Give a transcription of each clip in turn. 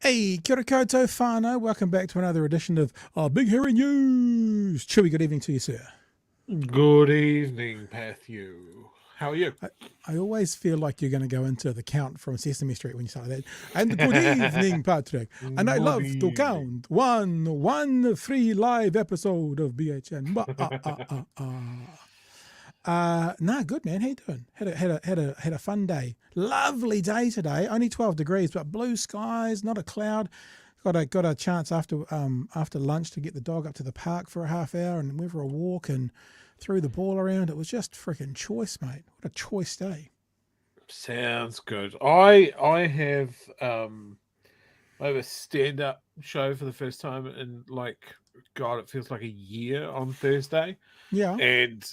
Hey, kia ora koutou whānau. Welcome back to another edition of Big Hairy News. Chewy, good evening to you, sir. Good evening, Matthew. How are you? I always feel like you're going to go into the count from Sesame Street when you start that. And good evening, Patrick. And I love to count 1 free live episode of BHN. Nah, good man. How you doing? Had a fun day. Lovely day today. Only 12 degrees, but blue skies, not a cloud. Got a chance after lunch to get the dog up to the park for a half hour and went for a walk and threw the ball around. It was just freaking choice, mate. What a choice day. Sounds good. I have a stand-up show for the first time in it feels like a year on Thursday. Yeah. And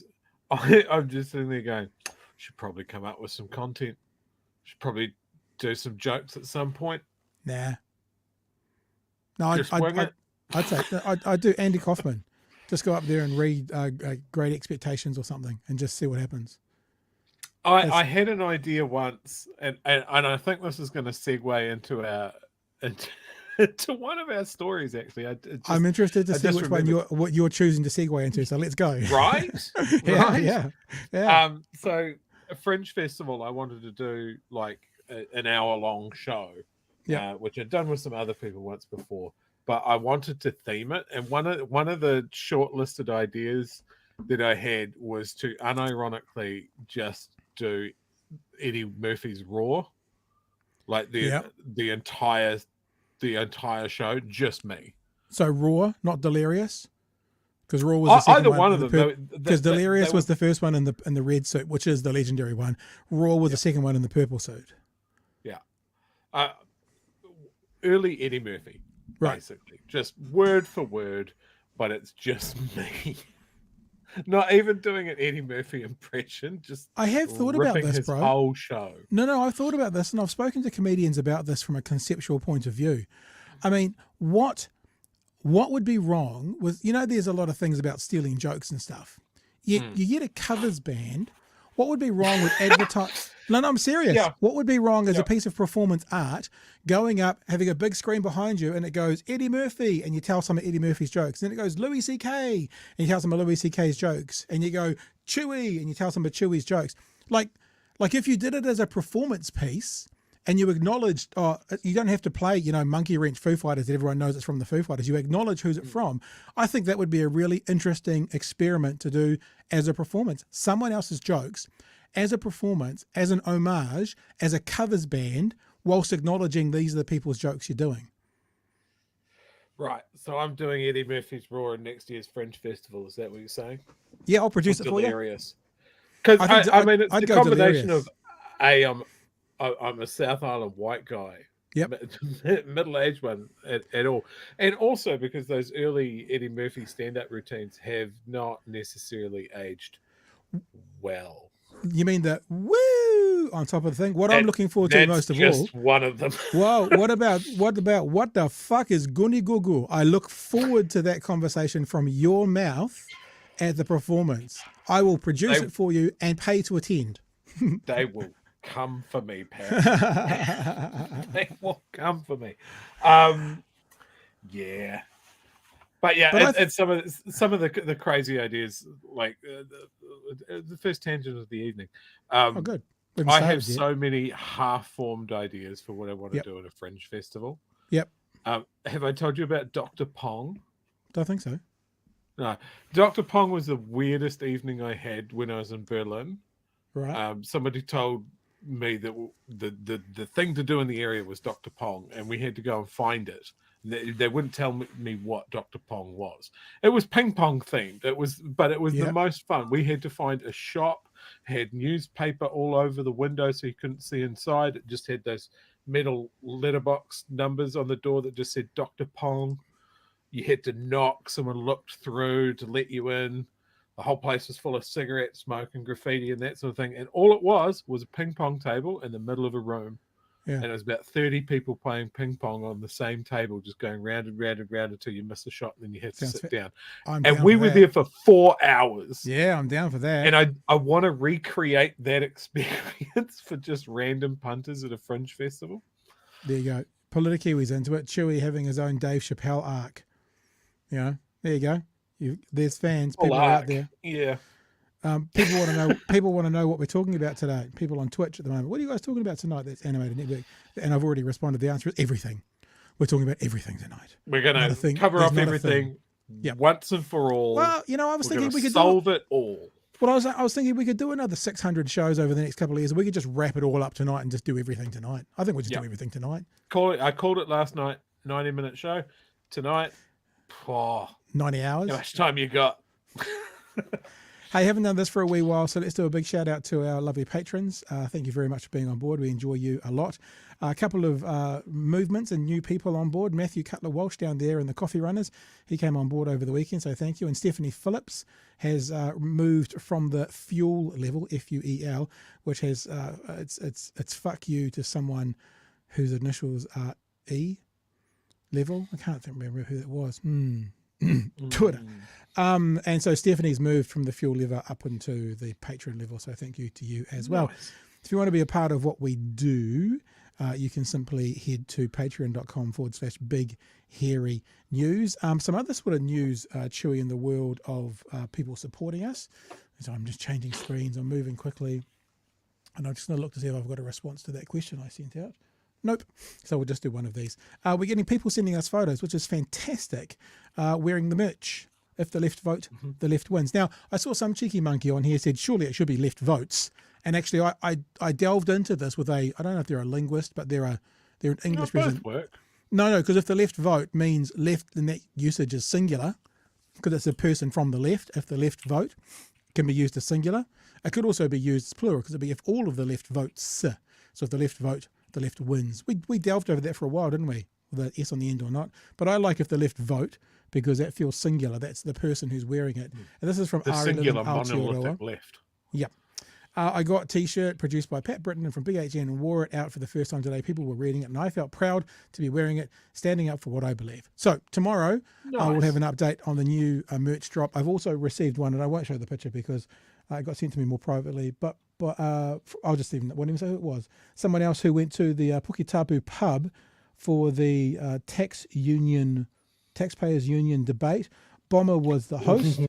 I'm just sitting there going, should probably come up with some content. Should probably do some jokes at some point. Nah. No, Just wing it. I'd say I'd do Andy Kaufman. Just go up there and read Great Expectations or something and just see what happens. I had an idea once, and I think this is going to segue into one of our stories. Actually, I'm interested to see which one you're choosing to segue into. So let's go. Right? Yeah. So a Fringe Festival, I wanted to do like an hour-long show, which I'd done with some other people once before. But I wanted to theme it, and one of the shortlisted ideas that I had was to unironically just do Eddie Murphy's Raw, like the entire show, just me. So Raw, not Delirious, because Raw was the second either one of them. Because Delirious was the first one in the red suit, which is the legendary one. Raw was the second one in the purple suit. Yeah, early Eddie Murphy. Right. Basically, just word for word, but it's just me. Not even doing an Eddie Murphy impression. Just I have thought about this, his bro. Whole show. No, I've thought about this, and I've spoken to comedians about this from a conceptual point of view. I mean, what would be wrong with there's a lot of things about stealing jokes and stuff. You get a covers band. What would be wrong with advertise? No, I'm serious. Yeah. What would be wrong as a piece of performance art going up, having a big screen behind you, and it goes Eddie Murphy, and you tell some of Eddie Murphy's jokes. Then it goes Louis C.K., and you tell some of Louis C.K.'s jokes. And you go Chewy, and you tell some of Chewy's jokes. Like if you did it as a performance piece, and you acknowledged, you don't have to play, Monkey Wrench Foo Fighters that everyone knows it's from the Foo Fighters. You acknowledge who's it from. I think that would be a really interesting experiment to do as a performance. Someone else's jokes as a performance, as an homage, as a covers band, whilst acknowledging these are the people's jokes you're doing. Right. So I'm doing Eddie Murphy's Raw in next year's Fringe Festival. Is that what you're saying? Yeah, I'll produce it for you. Delirious. Because I mean, it's the combination Delirious. of I'm a South Island white guy. Yep. Middle-aged one at all. And also because those early Eddie Murphy stand-up routines have not necessarily aged well. You mean the woo on top of the thing? What I'm looking forward to most of all. Just one of them. Well, what about what the fuck is Guni Gugu? I look forward to that conversation from your mouth at the performance. I will produce it for you and pay to attend. They will come for me, Pat. They will come for me. Yeah. But it's some of the crazy ideas, like the first tangent of the evening. Good. I have so many half-formed ideas for what I want to do at a Fringe Festival. Yep. Have I told you about Dr. Pong? Don't think so. No. Dr. Pong was the weirdest evening I had when I was in Berlin. Right. Somebody told me that the thing to do in the area was Dr. Pong, and we had to go and find it. They wouldn't tell me what Dr. Pong was. It was ping pong themed. It was the most fun. We had to find a shop had newspaper all over the window so you couldn't see inside. It just had those metal letterbox numbers on the door that just said Dr. Pong. You had to knock, someone looked through to let you in. The whole place was full of cigarette smoke and graffiti and that sort of thing. And all it was a ping pong table in the middle of a room. Yeah. And it was about 30 people playing ping pong on the same table, just going round and round and round until you miss a shot and then you have to sit down. And we were there for 4 hours. Yeah, I'm down for that. And I want to recreate that experience for just random punters at a fringe festival. There you go. Politikiwi's into it. Chewy having his own Dave Chappelle arc. You know, there you go. There's fans. People are out there. Yeah. People want to know. People want to know what we're talking about today. People on Twitch at the moment. What are you guys talking about tonight? That's Animated Network. And I've already responded. The answer is everything. We're talking about everything tonight. We're going to cover off everything once and for all. Well, you know, I was thinking we could solve it all. Well, I was thinking we could do another 600 shows over the next couple of years. We could just wrap it all up tonight and just do everything tonight. I think we'll just do everything tonight. I called it last night, 90-minute show. Tonight, 90 hours. How much time you got? Hey, haven't done this for a wee while, so let's do a big shout out to our lovely patrons. Thank you very much for being on board. We enjoy you a lot. A couple of movements and new people on board. Matthew Cutler-Walsh down there in the Coffee Runners. He came on board over the weekend, so thank you. And Stephanie Phillips has moved from the fuel level, FUEL, which has it's fuck you to someone whose initials are E level. I can't remember who it was. Twitter. And so Stephanie's moved from the fuel level up into the Patreon level, so thank you to you as well. Nice. If you want to be a part of what we do, you can simply head to patreon.com/big hairy news. Some other sort of news, Chewy, in the world of people supporting us. So I'm just changing screens, I'm moving quickly, and I'm just going to look to see if I've got a response to that question I sent out. Nope. So we'll just do one of these. We're getting people sending us photos, which is fantastic, wearing the merch. If the left vote, the left wins. Now, I saw some cheeky monkey on here said, surely it should be left votes. And actually, I delved into this with I don't know if they're a linguist, but they're an English person. Work. No, because if the left vote means left, then that usage is singular, because it's a person from the left. If the left vote can be used as singular, it could also be used as plural, because it'd be if all of the left votes. So if the left vote, the left wins. We delved over that for a while, didn't we? With the S on the end or not. But I like if the left vote, because that feels singular. That's the person who's wearing it. And this is from the Ari singular Little monolithic left. Yep. I got a T-shirt produced by Pat Britton and from BHN and wore it out for the first time today. People were reading it, and I felt proud to be wearing it, standing up for what I believe. So tomorrow, I will have an update on the new merch drop. I've also received one, and I won't show the picture because it got sent to me more privately. But I'll just won't even say who it was. Someone else who went to the Puketapu pub for the Taxpayers Union debate. Bomber was the host,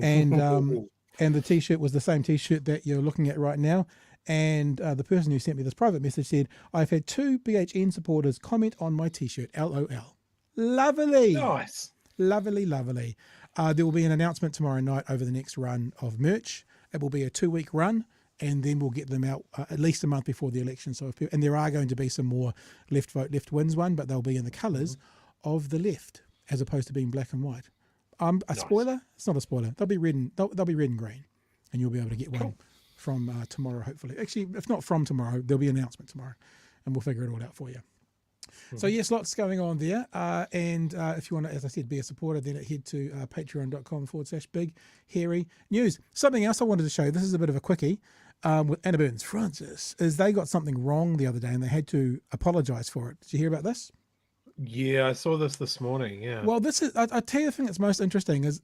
and the T-shirt was the same T-shirt that you're looking at right now. And the person who sent me this private message said, I've had 2 BHN supporters comment on my T-shirt, LOL. Lovely. Nice. Lovely. There will be an announcement tomorrow night over the next run of merch. It will be a 2-week run, and then we'll get them out at least a month before the election. And there are going to be some more left vote, left wins one, but they'll be in the colours of the left, as opposed to being black and white. Spoiler? It's not a spoiler. They'll be red and green, and you'll be able to get one from tomorrow, hopefully. Actually, if not from tomorrow, there'll be an announcement tomorrow, and we'll figure it all out for you. So yes, lots going on there. And if you want to, as I said, be a supporter, then head to patreon.com/big hairy news. Something else I wanted to show you. This is a bit of a quickie. With Anna Burns Francis, is they got something wrong the other day, and they had to apologise for it. Did you hear about this? Yeah, I saw this morning, yeah. Well, this is, I tell you the thing that's most interesting is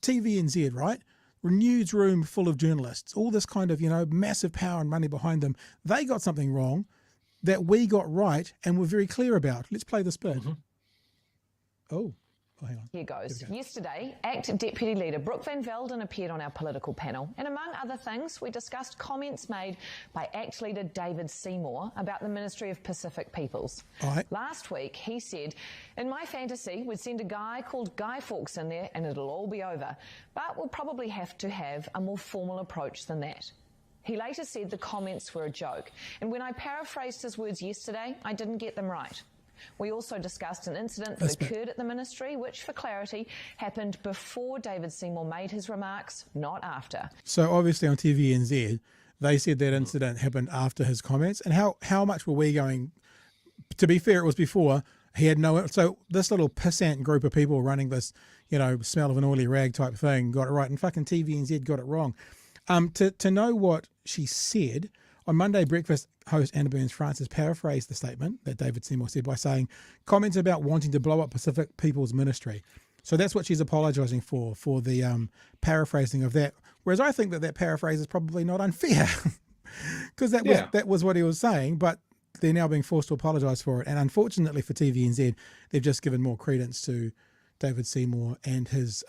TVNZ, right? Newsroom full of journalists, all this kind of, massive power and money behind them. They got something wrong that we got right and were very clear about. Let's play this bit. Oh, hang on. Here goes. Yesterday, ACT Deputy Leader Brooke Van Velden appeared on our political panel, and among other things, we discussed comments made by ACT Leader David Seymour about the Ministry of Pacific Peoples. Right. Last week, he said, in my fantasy, we'd send a guy called Guy Fawkes in there and it'll all be over, but we'll probably have to have a more formal approach than that. He later said the comments were a joke, and when I paraphrased his words yesterday, I didn't get them right. We also discussed an incident that occurred at the ministry, which, for clarity, happened before David Seymour made his remarks, not after. So obviously on TVNZ, they said that incident happened after his comments. And how much were we going? To be fair, it was before. He had no. So this little pissant group of people running this, smell of an oily rag type thing got it right, and fucking TVNZ got it wrong. To know what she said on Monday Breakfast, host Anna Burns-Francis paraphrased the statement that David Seymour said by saying comments about wanting to blow up Pacific People's Ministry. So that's what she's apologising for the paraphrasing of that. Whereas I think that paraphrase is probably not unfair, because that was what he was saying, but they're now being forced to apologise for it. And unfortunately for TVNZ, they've just given more credence to David Seymour and his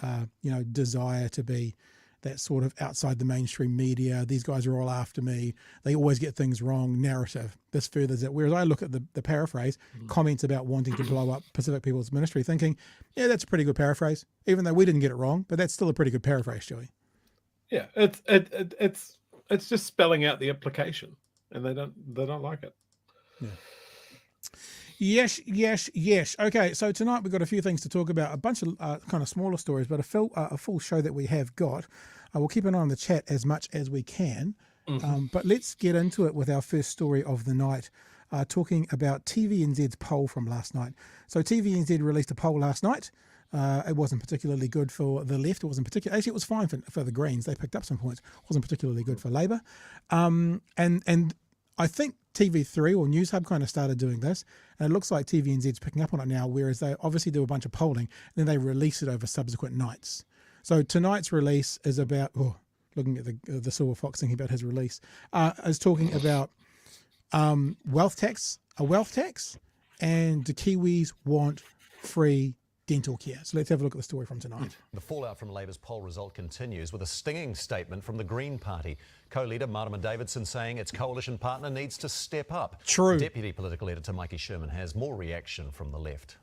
desire to be that sort of outside the mainstream media. These guys are all after me. They always get things wrong narrative. This furthers it. Whereas I look at the paraphrase, comments about wanting to blow up Pacific People's Ministry, thinking, yeah, that's a pretty good paraphrase, even though we didn't get it wrong, but that's still a pretty good paraphrase, Joey. Yeah, it's just spelling out the implication, and they don't like it. Yeah. Yes. Okay, so tonight we've got a few things to talk about, a bunch of kind of smaller stories, but a full show that we have got. We'll keep an eye on the chat as much as we can, but let's get into it with our first story of the night, talking about TVNZ's poll from last night. So TVNZ released a poll last night. It wasn't particularly good for the left. It wasn't particularly. Actually, it was fine for the Greens. They picked up some points. It wasn't particularly good for Labour. And I think TV3 or News Hub kind of started doing this, and it looks like TVNZ's picking up on it now, whereas they obviously do a bunch of polling, and then they release it over subsequent nights. So tonight's release is about, looking at the Silver Fox thinking about his release, is talking about a wealth tax, and the Kiwis want free dental care. So let's have a look at the story from tonight. The fallout from Labour's poll result continues with a stinging statement from the Green Party. Co-leader Marama Davidson saying its coalition partner needs to step up. True. Deputy political editor Mikey Sherman has more reaction from the left.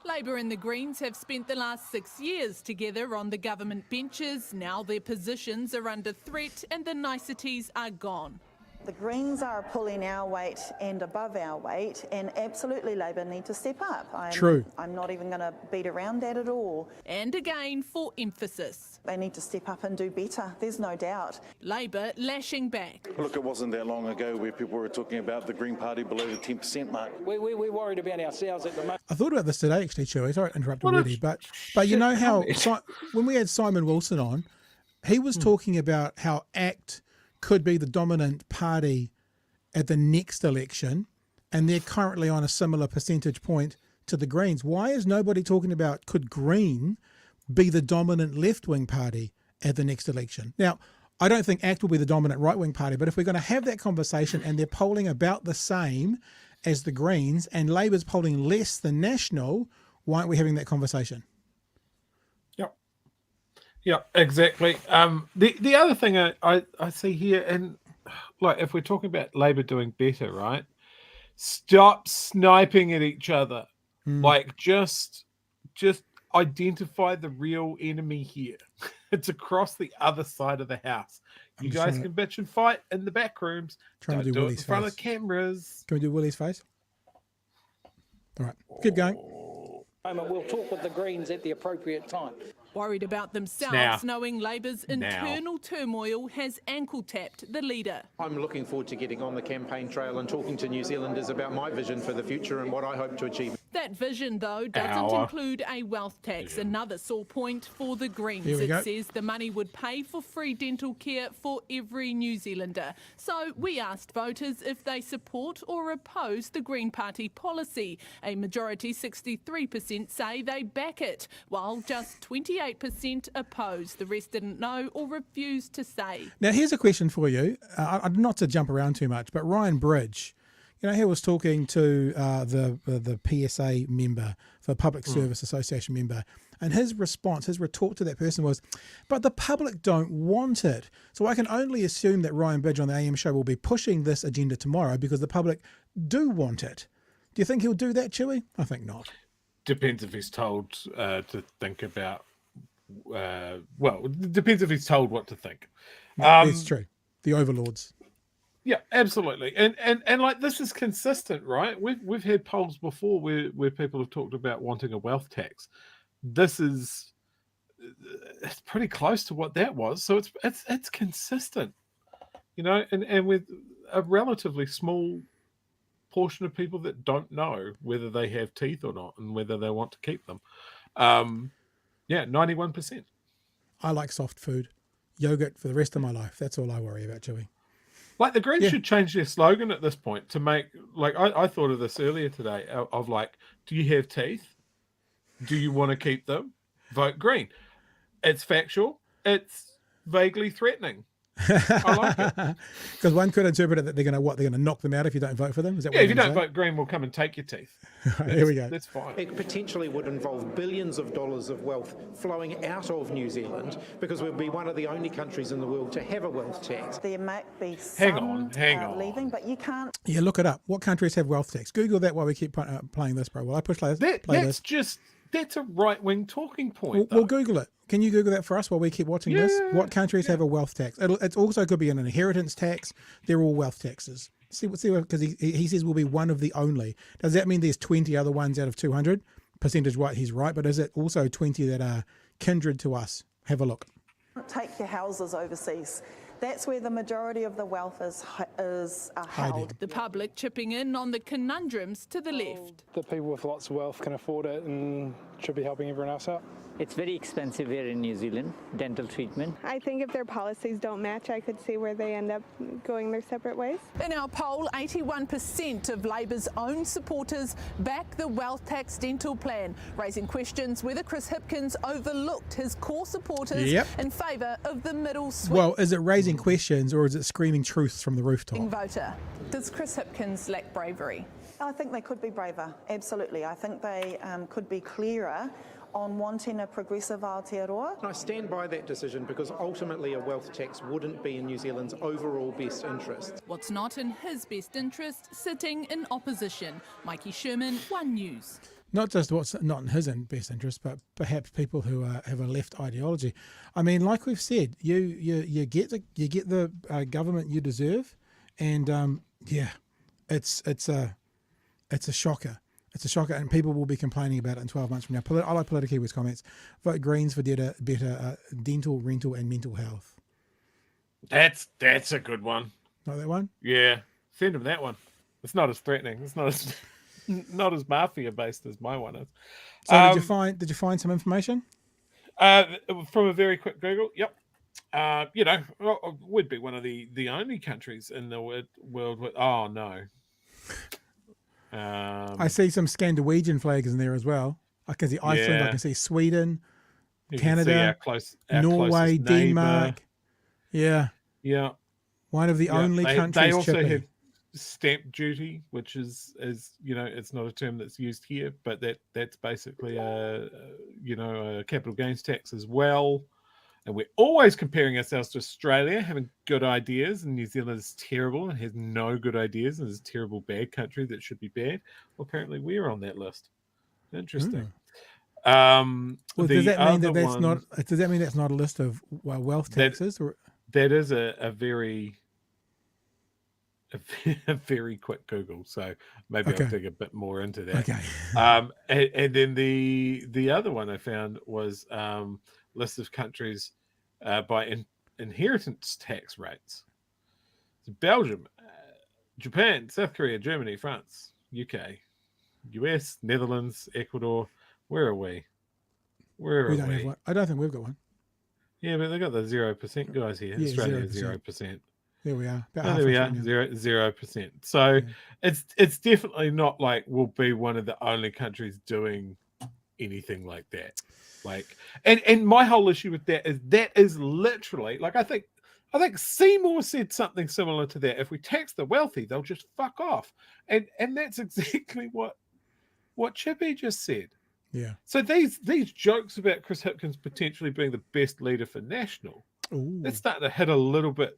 Labor and the Greens have spent the last 6 years together on the government benches. Now their positions are under threat and the niceties are gone. The Greens are pulling our weight and above our weight, and absolutely Labor need to step up. True. I'm not even going to beat around that at all. And again for emphasis. They need to step up and do better, there's no doubt. Labor lashing back. Look, it wasn't that long ago where people were talking about the Green Party below the 10% mark. We're worried about ourselves at the moment. I thought about this today, actually, Chewy. Sorry to interrupt already, but you know how when we had Simon Wilson on, he was talking about how ACT could be the dominant party at the next election, and they're currently on a similar percentage point to the Greens. Why is nobody talking about could Green be the dominant left-wing party at the next election? Now, I don't think ACT will be the dominant right-wing party, but if we're going to have that conversation and they're polling about the same as the Greens and Labour's polling less than National, why aren't we having that conversation? Yeah, exactly. The other thing I see here, and like if we're talking about Labour doing better, right? Stop sniping at each other. Like just identify the real enemy here. It's across the other side of the house. You guys can bitch and fight in the back rooms. Don't do it in front of cameras. Can we do Willie's face? All right, keep going. We'll talk with the Greens at the appropriate time. Worried about themselves, knowing Labour's internal turmoil has ankle-tapped the leader. I'm looking forward to getting on the campaign trail and talking to New Zealanders about my vision for the future and what I hope to achieve. That vision, though, doesn't include a wealth tax, another sore point for the Greens. It says the money would pay for free dental care for every New Zealander. So we asked voters if they support or oppose the Green Party policy. A majority, 63%, say they back it, while just 28% oppose. The rest didn't know or refused to say. Now, here's a question for you. Not to jump around too much, but Ryan Bridge, you know, he was talking to the PSA member, the Public Service Association member, and his response, his retort to that person was, but the public don't want it. So I can only assume that Ryan Bridge on the AM show will be pushing this agenda tomorrow because the public do want it. Do you think he'll do that, Chewy? I think not. Depends if he's told to think about, it depends if he's told what to think. It's true. The overlords. Yeah, absolutely. And like this is consistent, right? We've had polls before where people have talked about wanting a wealth tax. It's pretty close to what that was. So it's consistent, and with a relatively small portion of people that don't know whether they have teeth or not and whether they want to keep them. 91%. I like soft food. Yogurt for the rest of my life. That's all I worry about chewing. Like the Greens should change their slogan at this point to make, like, I thought of this earlier today of like, do you have teeth? Do you want to keep them? Vote Green. It's factual. It's vaguely threatening. I like it. Because one could interpret it that they're going to knock them out if you don't vote for them. Is that if you don't vote Green, we'll come and take your teeth. Here we go. That's fine. It potentially would involve billions of dollars of wealth flowing out of New Zealand because we'll be one of the only countries in the world to have a wealth tax. There might be some leaving, but you can't. Yeah, look it up. What countries have wealth tax? Google that while we keep playing this, bro. Well, I push play this. That's a right-wing talking point. We'll Google it. Can you Google that for us while we keep watching this? What countries have a wealth tax? It also could be an inheritance tax. They're all wealth taxes. See, because he says we'll be one of the only. Does that mean there's 20 other ones out of 200? Percentage-wise, he's right. But is it also 20 that are kindred to us? Have a look. Take your houses overseas. That's where the majority of the wealth is held. The public chipping in on the conundrums to the left. The people with lots of wealth can afford it and should be helping everyone else out. It's very expensive here in New Zealand, dental treatment. I think if their policies don't match, I could see where they end up going their separate ways. In our poll, 81% of Labour's own supporters back the wealth tax dental plan, raising questions whether Chris Hipkins overlooked his core supporters in favour of the middle swing. Well, is it raising questions or is it screaming truths from the rooftop? Voter. Does Chris Hipkins lack bravery? I think they could be braver, absolutely. I think they could be clearer on wanting a progressive Aotearoa. I stand by that decision because ultimately a wealth tax wouldn't be in New Zealand's overall best interest. What's not in his best interest, sitting in opposition. Mikey Sherman, One News. Not just what's not in his best interest, but perhaps people who have a left ideology. I mean, like we've said, you get the government you deserve, and it's a shocker. It's a shocker, and people will be complaining about it in 12 months from now. I like Political Kiwi's comments. Vote Greens for better dental, rental, and mental health. That's a good one. Not that one? Yeah, send them that one. It's not as threatening. It's not as mafia based as my one is. So did you find some information? From a very quick Google. Yep. Would be one of the only countries in the world with. Oh no. I see some Scandinavian flags in there as well. I can see Iceland. I can see Sweden, Canada, Norway, Denmark. Yeah. One of the only countries. They also have stamp duty, which is it's not a term that's used here, but that's basically a capital gains tax as well. And we're always comparing ourselves to Australia, having good ideas, and New Zealand is terrible and has no good ideas and is a terrible, bad country that should be bad. Well, apparently we're on that list. Interesting. Well, does that mean that's not? Does that mean that's not a list of wealth taxes? That is a very quick Google. So maybe I'll dig a bit more into that. Okay. And then the other one I found was list of countries by inheritance tax rates. So Belgium, Japan, South Korea, Germany, France, UK, US, Netherlands, Ecuador. Where are we? We don't have one. I don't think we've got one. Yeah, but they got the 0% guys here. Yeah, Australia 0%. There we are. There we are. 0%. So it's definitely not like we'll be one of the only countries doing anything like that. Like, and my whole issue with that is literally like I think Seymour said something similar to that. If we tax the wealthy, they'll just fuck off, and that's exactly what Chippy just said. Yeah. So these jokes about Chris Hipkins potentially being the best leader for National, that's starting to hit a little bit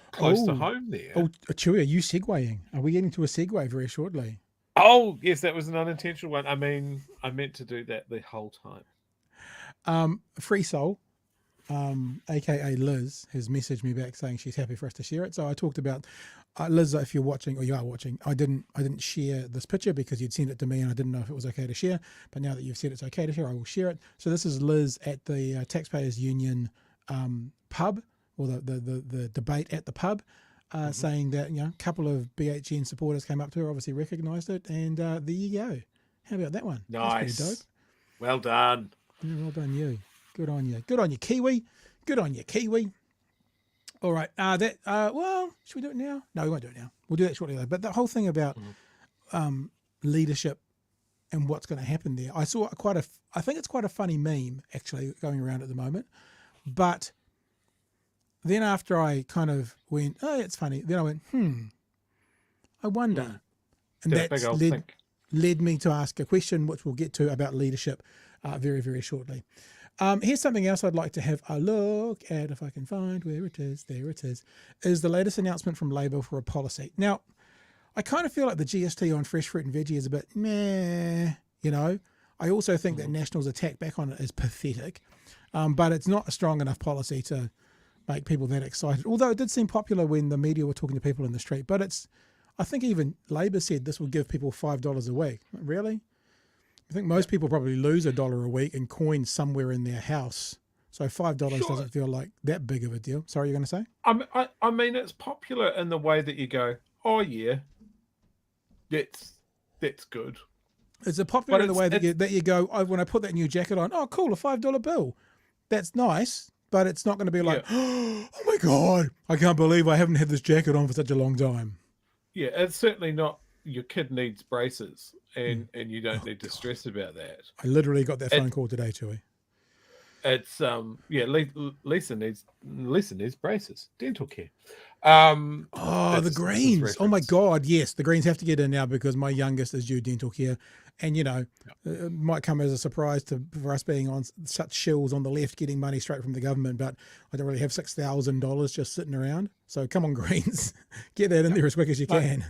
close to home there. Oh, Chewy, are you segueing? Are we getting to a segue very shortly? Oh, yes, that was an unintentional one. I mean, I meant to do that the whole time. Free Soul, aka Liz, has messaged me back saying she's happy for us to share it. So I talked about Liz, if you're watching, or you are watching, I didn't share this picture because you'd sent it to me and I didn't know if it was okay to share. But now that you've said it's okay to share, I will share it. So this is Liz at the Taxpayers Union pub, or the debate at the pub, saying that, you know, a couple of BHN supporters came up to her, obviously recognised it, and there you go. How about that one? Nice. That's pretty dope. Well done. Yeah, well done, you. Good on you. Good on you, Kiwi. Good on you, Kiwi. All right. Well, should we do it now? No, we won't do it now. We'll do that shortly though. But the whole thing about leadership and what's going to happen there, I saw I think it's quite a funny meme actually going around at the moment. But then after I kind of went, oh, it's funny. Then I went, I wonder. And that led me to ask a question, which we'll get to, about leadership very, very shortly. Here's something else I'd like to have a look at, if I can find where it is. There it is the latest announcement from Labor for a policy. Now, I kind of feel like the GST on fresh fruit and veggie is a bit meh, you know. I also think that National's attack back on it is pathetic, but it's not a strong enough policy to make people that excited. Although it did seem popular when the media were talking to people in the street, but I think even Labor said this will give people $5 a week. Really? I think most people probably lose $1 a week in coins somewhere in their house. So $5 doesn't feel like that big of a deal. Sorry, you're going to say? I mean, it's popular in the way that you go, oh yeah, that's good. It's popular in the way that you go, oh, when I put that new jacket on, oh cool, a $5 bill. That's nice, but it's not going to be like, oh my God, I can't believe I haven't had this jacket on for such a long time. Yeah, it's certainly not your kid needs braces, and you don't need to stress about that. I literally got that phone call today, Chewy. It's Lisa needs braces, dental care. The greens. Oh my God, yes, the greens have to get in now because my youngest is due dental care, and you know, it might come as a surprise for us being on such shills on the left, getting money straight from the government, but I don't really have $6,000 just sitting around. So come on, greens, get that in there as quick as you can.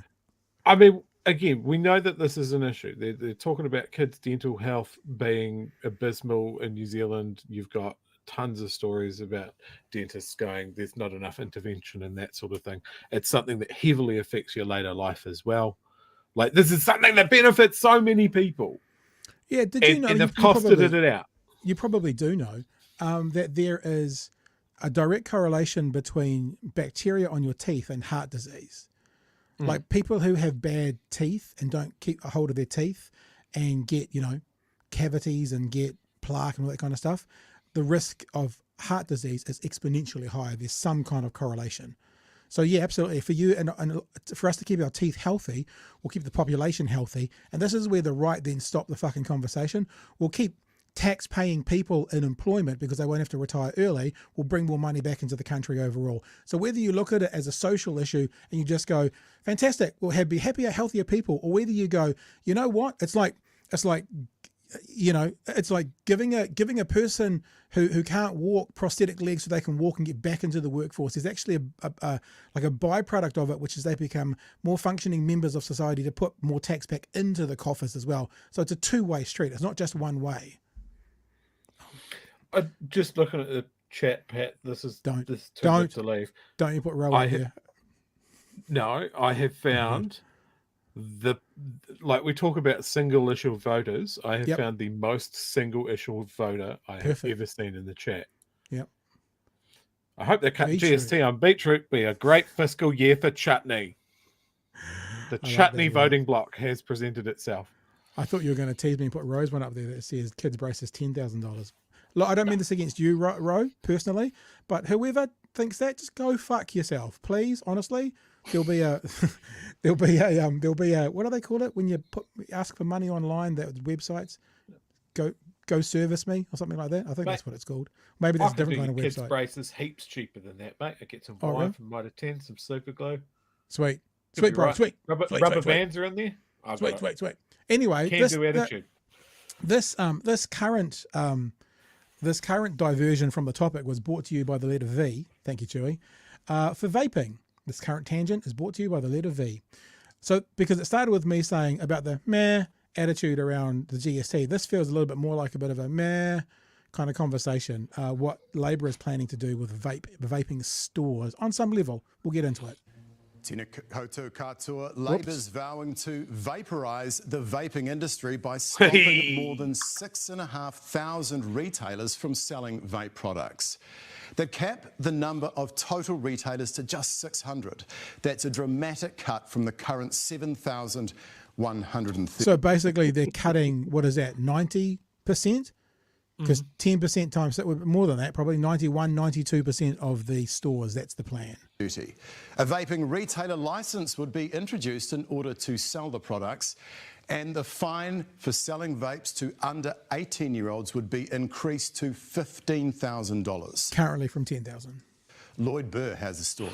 I mean, again, we know that this is an issue. They're talking about kids' dental health being abysmal in New Zealand. You've got tons of stories about dentists going, there's not enough intervention and that sort of thing. It's something that heavily affects your later life as well. Like, this is something that benefits so many people. Yeah, did you know? And they've costed it out. You probably do know that there is a direct correlation between bacteria on your teeth and heart disease. Like people who have bad teeth and don't keep a hold of their teeth and get, you know, cavities and get plaque and all that kind of stuff, the risk of heart disease is exponentially higher. There's some kind of correlation. So yeah, absolutely. For you and for us to keep our teeth healthy, we'll keep the population healthy. And this is where the right then stop the fucking conversation. We'll keep tax-paying people in employment because they won't have to retire early, will bring more money back into the country overall. So whether you look at it as a social issue and you just go, fantastic, we'll be happier, healthier people, or whether you go, you know what, it's like you know, it's like giving a person who can't walk prosthetic legs so they can walk and get back into the workforce. There's actually a byproduct of it, which is they become more functioning members of society to put more tax back into the coffers as well. So it's a two-way street. It's not just one way. Just looking at the chat, Pat, this is too good to leave. Don't you put row in here? No, I have found like we talk about single issue voters. I have found the most single issue voter I have ever seen in the chat. Yep. I hope they cut GST on beetroot be a great fiscal year for chutney. The chutney voting bloc has presented itself. I thought you were going to tease me and put Rose one up there that says kids braces $10,000. Look, I don't mean this against you, Ro, personally, but whoever thinks that, just go fuck yourself, please. Honestly, there'll be a what do they call it when you ask for money online? That websites, go service me or something like that. I think that's what it's called. Maybe that's a different kind of website. Kids braces heaps cheaper than that, mate. I get some wine from Mitre 10, some super glue. Sweet, bro, sweet. Rubber bands are in there. Sweet. Anyway, this current diversion from the topic was brought to you by the letter V. Thank you, Chewy. For vaping, this current tangent is brought to you by the letter V. So, because it started with me saying about the meh attitude around the GST, this feels a little bit more like a bit of a meh kind of conversation. What Labor is planning to do with vaping stores on some level. We'll get into it. Tēnā koutou katoa, Labour's vowing to vaporise the vaping industry by stopping more than 6,500 retailers from selling vape products. They cap the number of total retailers to just 600. That's a dramatic cut from the current 7,130. So basically they're cutting, what is that, 90%? Because 10% times, more than that, probably 91, 92% of the stores, that's the plan. A vaping retailer licence would be introduced in order to sell the products, and the fine for selling vapes to under 18-year-olds would be increased to $15,000. Currently from 10,000. Lloyd Burr has the story.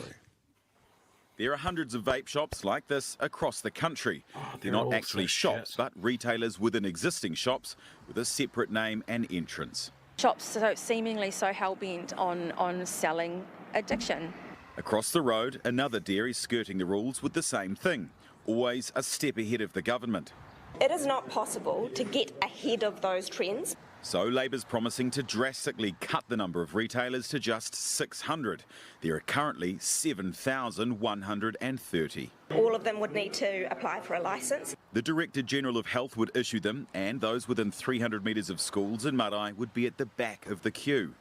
There are hundreds of vape shops like this across the country. They're not actually shops, but retailers within existing shops with a separate name and entrance. Shops seemingly so hell-bent on selling addiction. Across the road, another dairy skirting the rules with the same thing, always a step ahead of the government. It is not possible to get ahead of those trends. So Labour's promising to drastically cut the number of retailers to just 600. There are currently 7,130. All of them would need to apply for a licence. The Director General of Health would issue them, and those within 300 metres of schools in Marae would be at the back of the queue.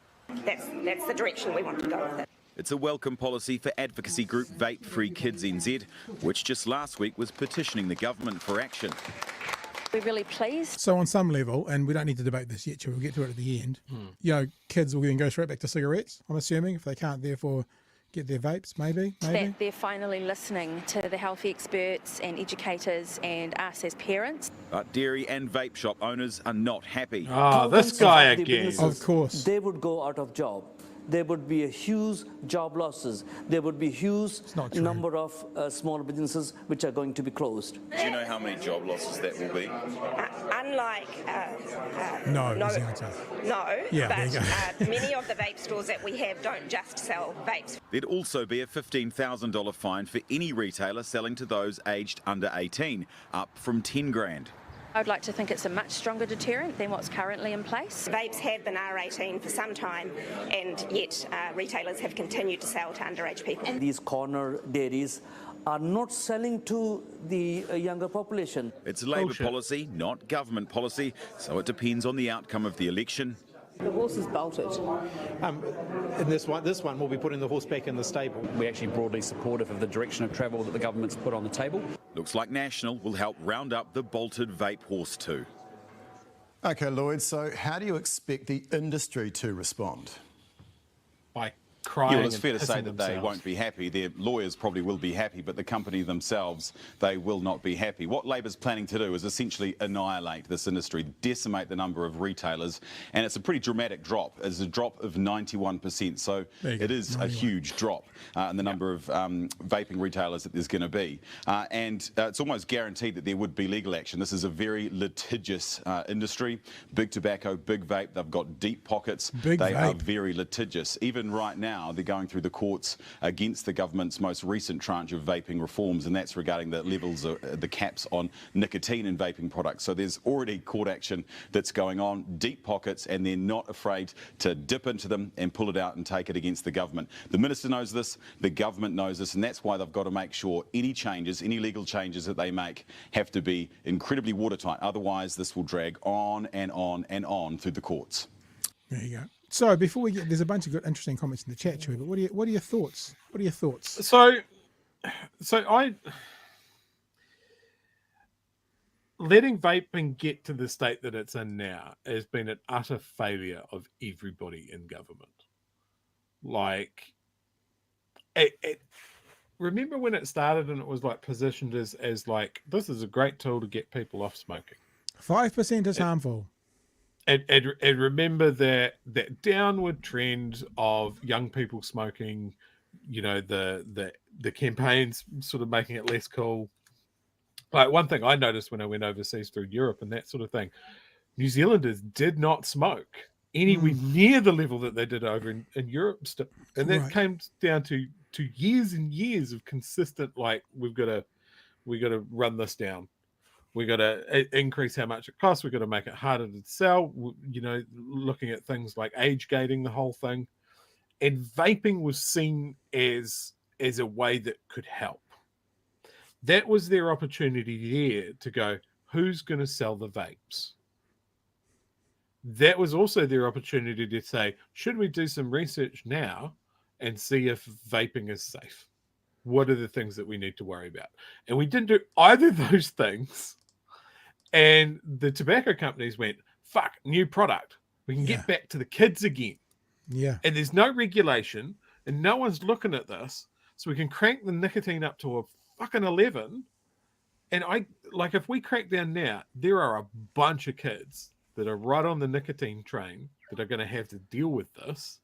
That's the direction we want to go with it. It's a welcome policy for advocacy group Vape Free Kids NZ, which just last week was petitioning the government for action. We're really pleased. So on some level, and we don't need to debate this yet, we'll get to it at the end, you know, kids will then go straight back to cigarettes, I'm assuming, if they can't therefore get their vapes, maybe. That they're finally listening to the health experts and educators and us as parents. But dairy and vape shop owners are not happy. Oh, this guy again. Of course. They would go out of job. There would be a huge job losses. There would be huge number of small businesses which are going to be closed. Do you know how many job losses that will be? Unlike no, yeah, but many of the vape stores that we have don't just sell vapes. There'd also be a $15,000 fine for any retailer selling to those aged under 18, up from 10 grand. I'd like to think it's a much stronger deterrent than what's currently in place. Vapes have been R18 for some time, and yet retailers have continued to sell to underage people. These corner dairies are not selling to the younger population. It's Labour policy, not government policy, so it depends on the outcome of the election. The horse is bolted. In this one, we'll be putting the horse back in the stable. We're actually broadly supportive of the direction of travel that the government's put on the table. Looks like National will help round up the bolted vape horse too. OK, Lloyd, so how do you expect the industry to respond? By crying. Yeah, well, it's fair to say that they won't be happy. Their lawyers probably will be happy, but the company themselves, they will not be happy. What Labor's planning to do is essentially annihilate this industry, decimate the number of retailers, and it's a pretty dramatic drop. It's a drop of 91%, so it is a huge drop in the number of vaping retailers that there's going to be. And it's almost guaranteed that there would be legal action. This is a very litigious industry. Big tobacco, big vape, they've got deep pockets. They are very litigious. Even right now, they're going through the courts against the government's most recent tranche of vaping reforms, and that's regarding the levels of the caps on nicotine in vaping products. So there's already court action that's going on, deep pockets, and they're not afraid to dip into them and pull it out and take it against the government. The minister knows this, the government knows this, and that's why they've got to make sure any changes, any legal changes that they make have to be incredibly watertight. Otherwise, this will drag on and on and on through the courts. There you go. So before we get, there's a bunch of good, interesting comments in the chat, Chewie, but what are your thoughts? What are your thoughts? So letting vaping get to the state that it's in now has been an utter failure of everybody in government. Like, remember when it started and it was like positioned as like, this is a great tool to get people off smoking. 5% is harmful. And remember that downward trend of young people smoking, you know, the campaigns sort of making it less cool. Like, one thing I noticed when I went overseas through Europe and that sort of thing, New Zealanders did not smoke anywhere near the level that they did over in Europe. And that came down to years and years of consistent, like, we got to run this down. We got to increase how much it costs. We've got to make it harder to sell, you know, looking at things like age gating, the whole thing. And vaping was seen as a way that could help. That was their opportunity there to go, who's going to sell the vapes? That was also their opportunity to say, should we do some research now and see if vaping is safe? What are the things that we need to worry about? And we didn't do either of those things. And the tobacco companies went, fuck, new product. We can get back to the kids again. Yeah. And there's no regulation and no one's looking at this. So we can crank the nicotine up to a fucking 11. And if we crack down now, there are a bunch of kids that are right on the nicotine train that are going to have to deal with this.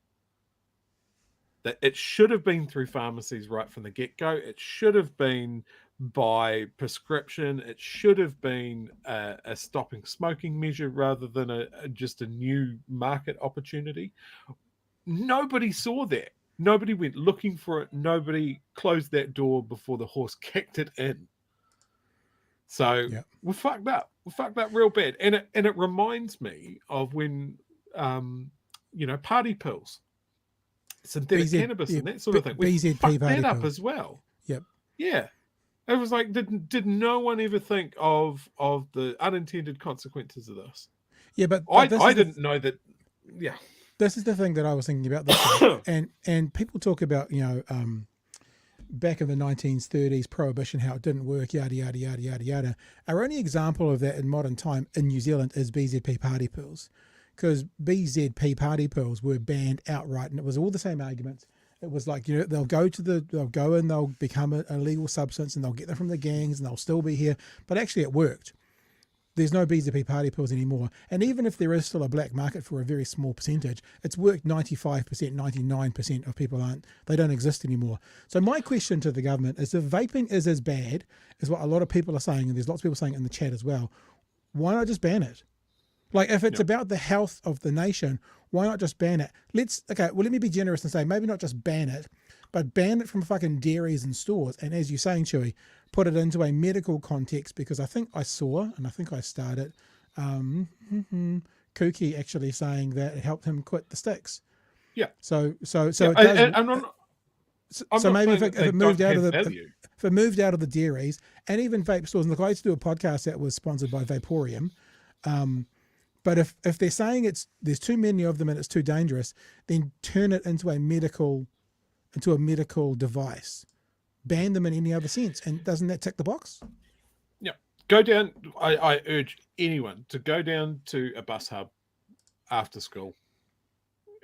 That it should have been through pharmacies right from the get-go. It should have been by prescription. It should have been a stopping smoking measure rather than just a new market opportunity. Nobody saw that. Nobody went looking for it. Nobody closed that door before the horse kicked it in. So we're fucked up. We're fucked up real bad. And it reminds me of when, party pills. Synthetic cannabis and that sort of thing. We fucked that up as well. Yep. Yeah. It was like, did no one ever think of the unintended consequences of this? Yeah, but I didn't know that. Yeah. This is the thing that I was thinking about this and people talk about, back in the 1930s, prohibition, how it didn't work, yada, yada, yada, yada, yada. Our only example of that in modern time in New Zealand is BZP party pills. Because BZP party pills were banned outright, and it was all the same arguments. It was like, they'll go and they'll become an illegal substance, and they'll get them from the gangs, and they'll still be here. But actually, it worked. There's no BZP party pills anymore, and even if there is still a black market for a very small percentage, it's worked 95%, 99% of people they don't exist anymore. So my question to the government is, if vaping is as bad as what a lot of people are saying, and there's lots of people saying in the chat as well, why not just ban it? Like, if it's about the health of the nation, why not just ban it? Let me be generous and say, maybe not just ban it, but ban it from fucking dairies and stores. And as you're saying, Chewy, put it into a medical context, because I think I saw, and I think I started, Kooky actually saying that it helped him quit the sticks. Yeah. So it does. So maybe if it moved out of the dairies and even vape stores, and look, I used to do a podcast that was sponsored by Vaporium. But if they're saying there's too many of them and it's too dangerous, then turn it into a medical device. Ban them in any other sense. And doesn't that tick the box? Yeah. Go down. I urge anyone to go down to a bus hub after school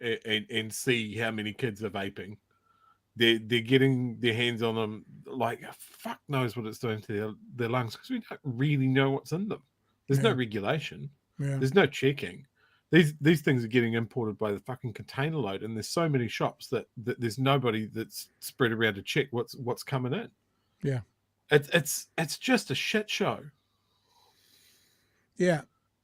and see how many kids are vaping. They're getting their hands on them, like, fuck knows what it's doing to their lungs, because we don't really know what's in them. There's no regulation. Yeah. There's no checking. These things are getting imported by the fucking container load, and there's so many shops that there's nobody that's spread around to check what's coming in. Yeah, it's just a shit show. Yeah,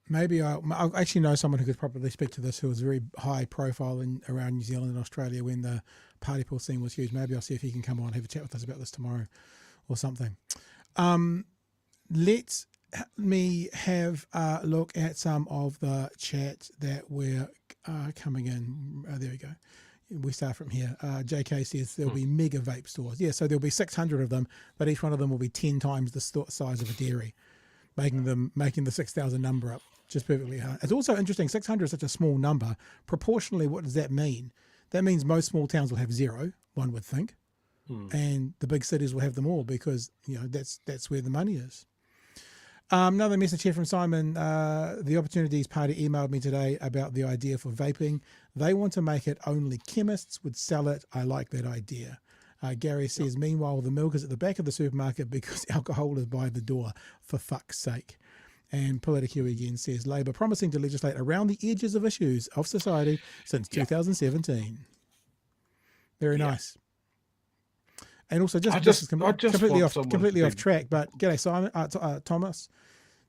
maybe I actually know someone who could probably speak to this, who was very high profile around New Zealand and Australia when the party pill scene was huge. Maybe I'll see if he can come on and have a chat with us about this tomorrow or something. Let me have a look at some of the chat that were coming in. There we go. We start from here. JK says there'll be mega vape stores. Yeah, so there'll be 600 of them, but each one of them will be 10 times the size of a dairy, making the 6,000 number up just perfectly hard. It's also interesting, 600 is such a small number. Proportionally, what does that mean? That means most small towns will have zero, one would think, and the big cities will have them all, because that's where the money is. Another message here from Simon. The Opportunities Party emailed me today about the idea for vaping. They want to make it only chemists would sell it. I like that idea. Gary says, meanwhile, the milk is at the back of the supermarket because alcohol is by the door, for fuck's sake. And Politico again says, Labor promising to legislate around the edges of issues of society since 2017. Very nice. And also, completely off track, but g'day, Simon, Thomas.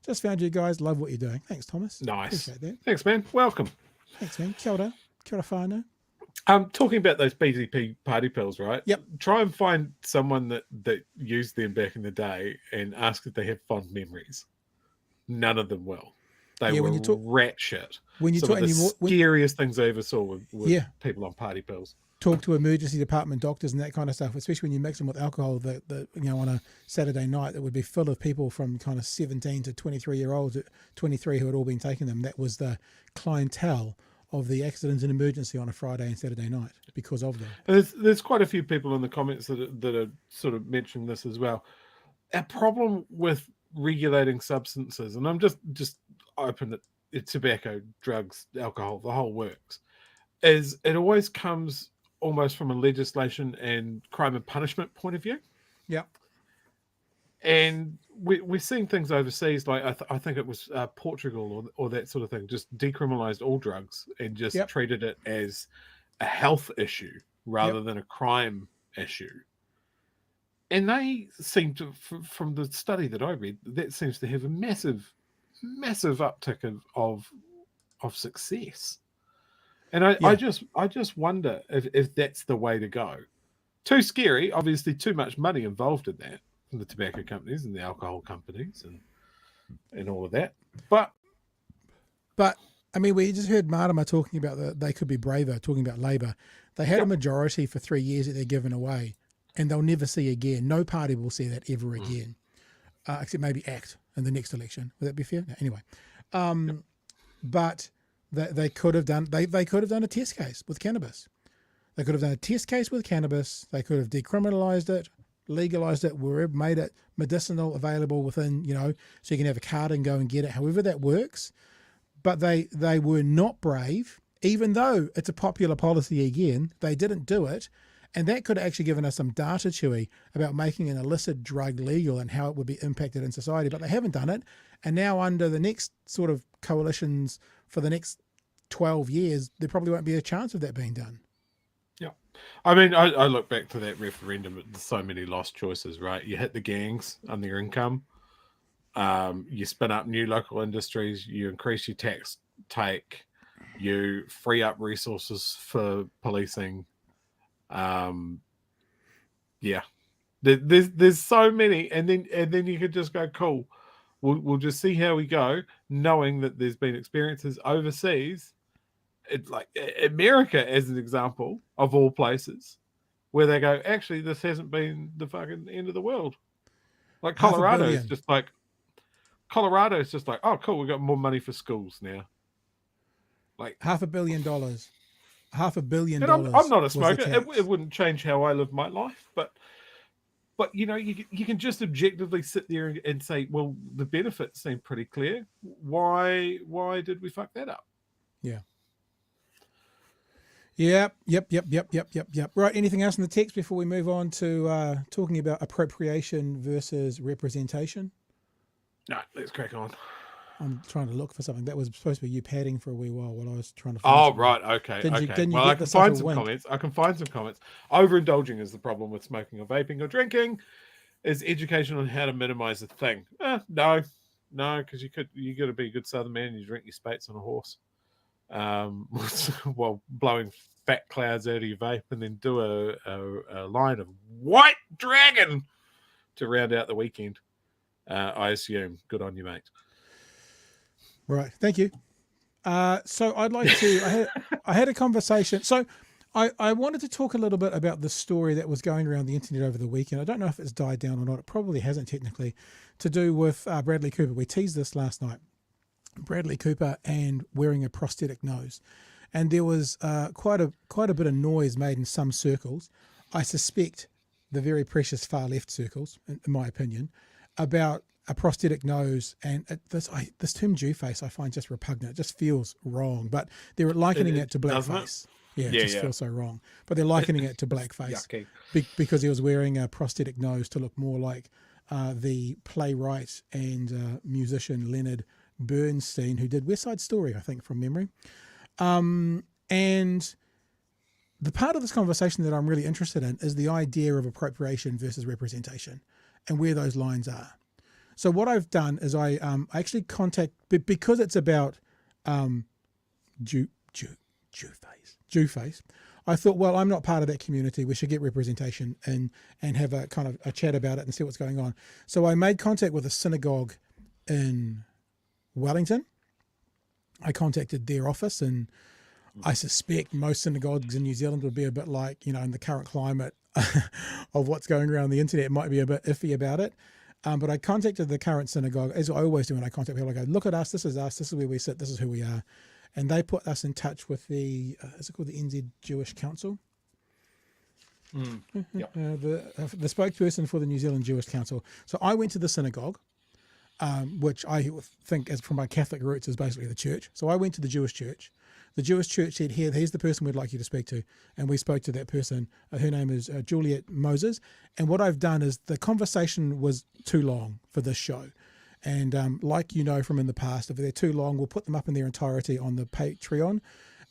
Just found you guys. Love what you're doing. Thanks, Thomas. Nice. Appreciate that. Thanks, man. Welcome. Thanks, man. Kia ora. Kia ora whānau. Talking about those BZP party pills, right? Yep. Try and find someone that used them back in the day and ask if they have fond memories. None of them will. They were rat shit. When you Some talk of the scariest things I ever saw with people on party pills. talk to emergency department doctors and that kind of stuff, especially when you mix them with alcohol, on a Saturday night, that would be full of people from kind of 17 to 23-year-olds, 23 who had all been taking them. That was the clientele of the accidents and emergency on a Friday and Saturday night because of them. There's quite a few people in the comments that are sort of mentioning this as well. Our problem with regulating substances, and I'm just open it, tobacco, drugs, alcohol, the whole works, is it always comes almost from a legislation and crime and punishment point of view. Yeah. And we're seeing things overseas, like I think it was Portugal or that sort of thing, just decriminalized all drugs and just treated it as a health issue rather than a crime issue. And they seem to, from the study that I read, that seems to have a massive uptick of success. And I just wonder if that's the way to go. Too scary, obviously too much money involved in that from the tobacco companies and the alcohol companies and all of that. But I mean, we just heard Marama talking about they could be braver, talking about Labour. They had a majority for 3 years that they're given away, and they'll never see again. No party will see that ever again, except maybe ACT in the next election. Would that be fair? No, anyway, but they could have done. They could have done a test case with cannabis. They could have done a test case with cannabis. They could have decriminalised it, legalised it, wherever, made it medicinal, available within, so you can have a card and go and get it. However that works. But they were not brave, even though it's a popular policy again. They didn't do it. And that could have actually given us some data, Chewy, about making an illicit drug legal and how it would be impacted in society. But they haven't done it. And now under the next sort of coalitions for the next 12 years, there probably won't be a chance of that being done. Yeah. I mean, I look back to that referendum. There's so many lost choices, right? You hit the gangs on their income. You spin up new local industries, you increase your tax take, you free up resources for policing. There's so many, and then you could just go, cool. We'll just see how we go, knowing that there's been experiences overseas, like America as an example of all places, where they go, actually, this hasn't been the fucking end of the world. Like Colorado is just like. Colorado's just like, oh, cool, we got more money for schools now. Like $500 million. $500 million. And I'm not a smoker. It wouldn't change how I live my life, but you can just objectively sit there and say, well, the benefits seem pretty clear. Why did we fuck that up? Yeah. Yep. Right. Anything else in the text before we move on to talking about appropriation versus representation? No, let's crack on. I'm trying to look for something. That was supposed to be you padding for a wee while I was trying to find something. Right. Okay. Well, I can find some comments. Overindulging is the problem with smoking or vaping or drinking. Is education on how to minimize the thing. No, because you got to be a good Southern man and you drink your spates on a horse. While blowing fat clouds out of your vape and then do a line of White Dragon to round out the weekend. I assume. Good on you, mate. Right. Thank you. So I'd like to, I had a conversation. So I wanted to talk a little bit about the story that was going around the internet over the weekend. I don't know if it's died down or not. It probably hasn't technically, to do with Bradley Cooper. We teased this last night. Bradley Cooper and wearing a prosthetic nose. And there was quite a bit of noise made in some circles. I suspect the very precious far left circles, in my opinion, about a prosthetic nose, and this term Jew face I find just repugnant. It just feels wrong, but they're likening it to blackface. It just feels so wrong. But they're likening it to blackface because he was wearing a prosthetic nose to look more like the playwright and musician Leonard Bernstein, who did West Side Story, I think, from memory. And the part of this conversation that I'm really interested in is the idea of appropriation versus representation and where those lines are. So what I've done is I actually because it's about Jew face. I thought, well, I'm not part of that community. We should get representation and have a kind of a chat about it and see what's going on. So I made contact with a synagogue in Wellington. I contacted their office and I suspect most synagogues in New Zealand would be a bit like, in the current climate of what's going around the internet, might be a bit iffy about it. But I contacted the current synagogue, as I always do when I contact people. I go, look at us, this is where we sit, this is who we are. And they put us in touch with the, is it called the NZ Jewish Council? Yep. The spokesperson for the New Zealand Jewish Council. So I went to the synagogue, which I think, as from my Catholic roots, is basically the church. So I went to the Jewish church. The Jewish church said, here's the person we'd like you to speak to. And we spoke to that person. Her name is Juliet Moses. And what I've done is, the conversation was too long for this show. And like from in the past, if they're too long, we'll put them up in their entirety on the Patreon,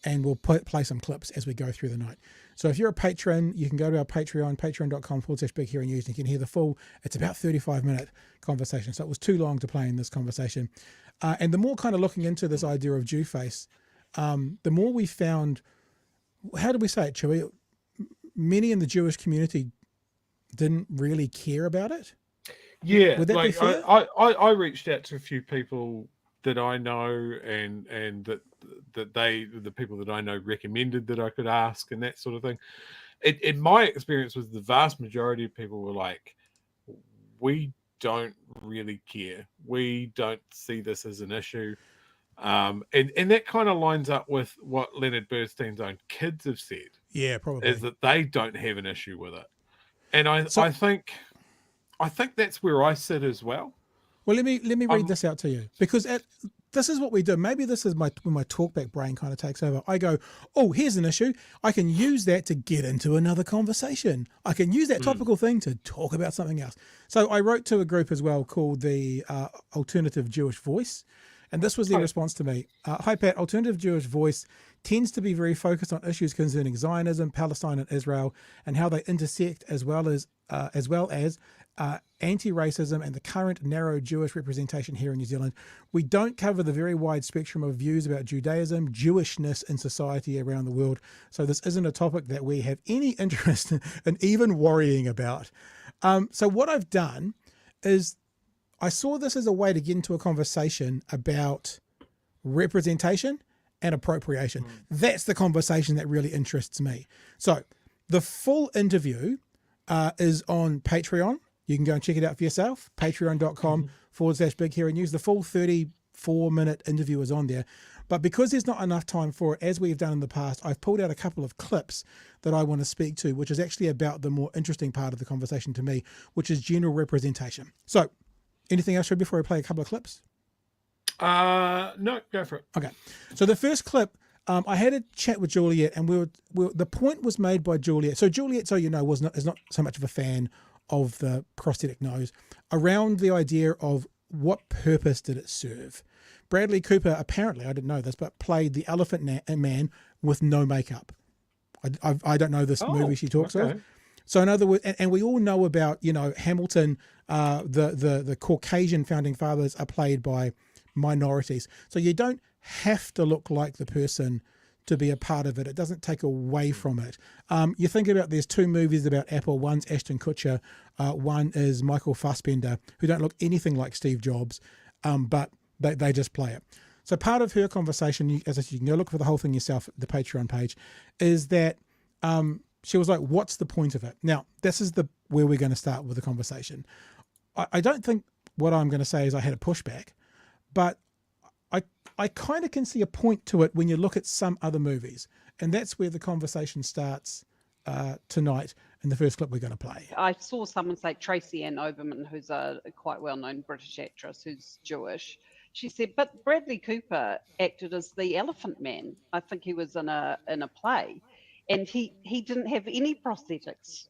and we'll play some clips as we go through the night. So if you're a patron, you can go to our Patreon, patreon.com/Big Hero News, and you can hear the full, it's about 35-minute conversation. So it was too long to play in this conversation. And the more kind of looking into this idea of Jewface, the more we found, how do we say it, Chewy? Many in the Jewish community didn't really care about it. Yeah, Would that be fair? I reached out to a few people that I know, and that the people that I know recommended that I could ask, and that sort of thing. In my experience, was the vast majority of people were like, we don't really care. We don't see this as an issue. And that kind of lines up with what Leonard Bernstein's own kids have said. Yeah, probably. Is that they don't have an issue with it. And I think that's where I sit as well. Well, let me read this out to you, because this is what we do. Maybe this is when my talkback brain kind of takes over. I go, oh, here's an issue. I can use that to get into another conversation. I can use that topical thing to talk about something else. So I wrote to a group as well called the Alternative Jewish Voice. And this was their response to me. Hi, Pat. Alternative Jewish Voice tends to be very focused on issues concerning Zionism, Palestine and Israel, and how they intersect, as well as anti-racism and the current narrow Jewish representation here in New Zealand. We don't cover the very wide spectrum of views about Judaism, Jewishness in society around the world. So this isn't a topic that we have any interest in even worrying about. So what I've done is, I saw this as a way to get into a conversation about representation and appropriation. That's the conversation that really interests me. So the full interview is on Patreon. You can go and check it out for yourself. Patreon.com/Big Hero News. The full 34-minute interview is on there. But because there's not enough time for it, as we've done in the past, I've pulled out a couple of clips that I want to speak to, which is actually about the more interesting part of the conversation to me, which is general representation. So, anything else before I play a couple of clips? No, go for it. Okay. So the first clip, I had a chat with Juliet, and the point was made by Juliet. So Juliet, so you know, is not so much of a fan of the prosthetic nose, around the idea of what purpose did it serve. Bradley Cooper, apparently, I didn't know this, but played the Elephant Man with no makeup. I don't know this movie she talks of. So in other words, and we all know about, Hamilton, the Caucasian founding fathers are played by minorities. So you don't have to look like the person to be a part of it. It doesn't take away from it. You think about, there's two movies about Apple. One's Ashton Kutcher. One is Michael Fassbender, who don't look anything like Steve Jobs, but they just play it. So part of her conversation, as I said, you can go look for the whole thing yourself at the Patreon page, is that she was like, what's the point of it? Now, this is where we're going to start with the conversation. I don't think what I'm going to say is I had a pushback, but I kind of can see a point to it when you look at some other movies. And that's where the conversation starts tonight in the first clip we're going to play. I saw someone say, Tracy Ann Oberman, who's a quite well-known British actress who's Jewish. She said, but Bradley Cooper acted as the Elephant Man. I think he was in a play. And he didn't have any prosthetics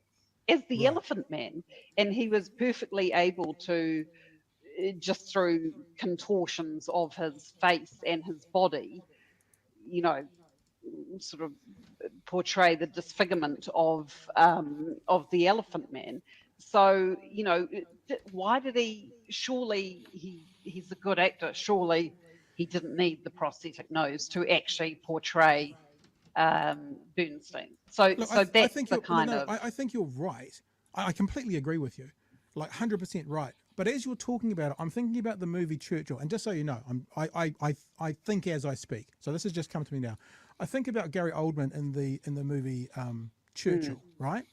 as the Elephant Man. And he was perfectly able to, just through contortions of his face and his body, sort of portray the disfigurement of the Elephant Man. So, why did surely he's a good actor. Surely he didn't need the prosthetic nose to actually portray Bernstein. So that's the kind of... I think you're right. I completely agree with you. Like 100% right. But as you're talking about it, I'm thinking about the movie Churchill. And just so you know, I think as I speak. So this has just come to me now. I think about Gary Oldman in the movie Churchill, right?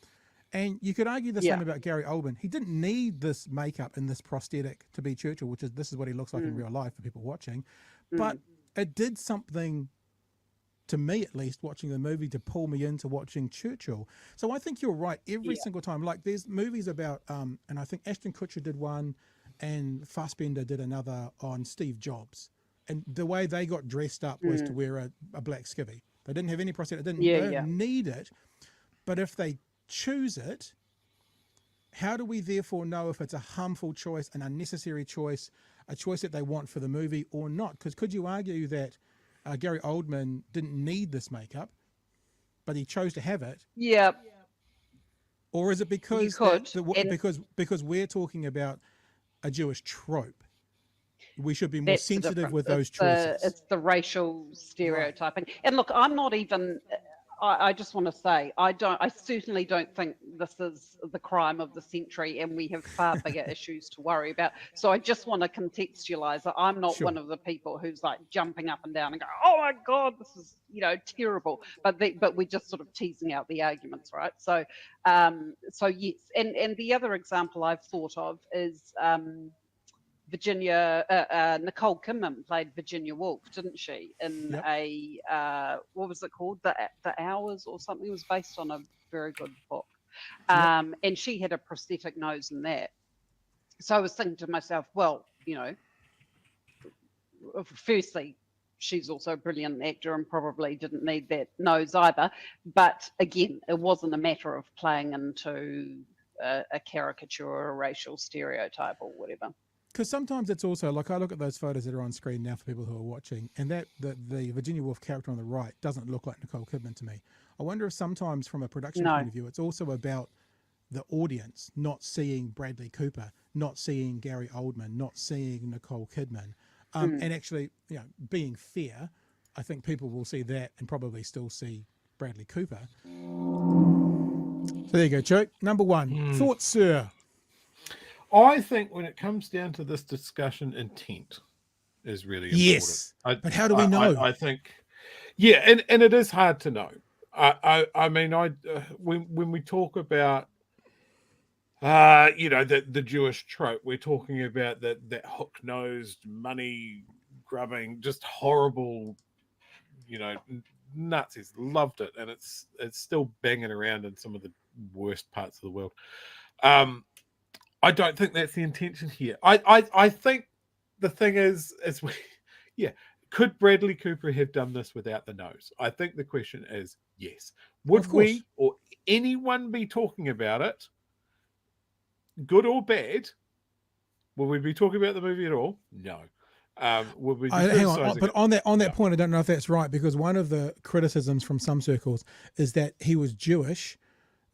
And you could argue the same about Gary Oldman. He didn't need this makeup and this prosthetic to be Churchill, this is what he looks like in real life for people watching. But it did something, to me at least, watching the movie, to pull me into watching Churchill. So I think you're right every single time. Like there's movies about, and I think Ashton Kutcher did one and Fassbender did another on Steve Jobs. And the way they got dressed up was to wear a black skivvy. They didn't have any prosthetic, they didn't need it. But if they choose it, how do we therefore know if it's a harmful choice, an unnecessary choice, a choice that they want for the movie or not? Because could you argue that Gary Oldman didn't need this makeup, but he chose to have it? Yep. Or is it because because we're talking about a Jewish trope? We should be more sensitive with those choices. It's the racial stereotyping. Right. And look, I'm not even. I just want to say I certainly don't think this is the crime of the century, and we have far bigger issues to worry about. So I just want to contextualize that I'm not one of the people who's like jumping up and down and going, "Oh my God, this is terrible." But we're just sort of teasing out the arguments, right? So yes, and the other example I've thought of is Nicole Kidman played Virginia Woolf, didn't she? In a what was it called? The Hours or something. It was based on a very good book, and she had a prosthetic nose in that. So I was thinking to myself, well, firstly, she's also a brilliant actor and probably didn't need that nose either. But again, it wasn't a matter of playing into a caricature or a racial stereotype or whatever. Because sometimes it's also, like I look at those photos that are on screen now for people who are watching, and the Virginia Woolf character on the right doesn't look like Nicole Kidman to me. I wonder if sometimes from a production point of view, it's also about the audience not seeing Bradley Cooper, not seeing Gary Oldman, not seeing Nicole Kidman. And actually, being fair, I think people will see that and probably still see Bradley Cooper. So there you go, Choke. Number one. Thoughts, sir? I think when it comes down to this discussion, intent is really important. Yes, but how do we know? I think, and it is hard to know. I mean, when we talk about, the Jewish trope, we're talking about that hook-nosed, money-grubbing, just horrible, Nazis loved it, and it's still banging around in some of the worst parts of the world. I don't think that's the intention here. I think the thing is could Bradley Cooper have done this without the nose? I think the question is yes. Would we or anyone be talking about it, good or bad? Will we be talking about the movie at all? No. Would we? Hang on, but on that point, I don't know if that's right, because one of the criticisms from some circles is that he was Jewish,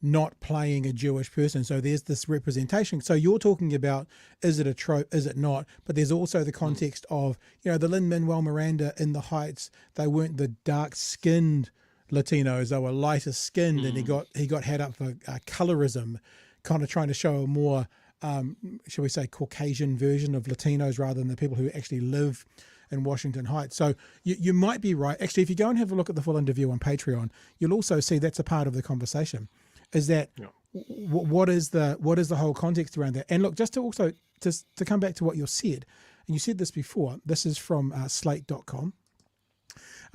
not playing a Jewish person. So there's this representation. So you're talking about, is it a trope, is it not? But there's also the context of, the Lin-Manuel Miranda in The Heights, they weren't the dark-skinned Latinos, they were lighter skinned, and he got had up for colorism, kind of trying to show a more, shall we say, Caucasian version of Latinos rather than the people who actually live in Washington Heights. So you might be right. Actually, if you go and have a look at the full interview on Patreon, you'll also see that's a part of the conversation. Is that what is the whole context around that? And look, just to also to come back to what you said, and you said this before. This is from Slate.com.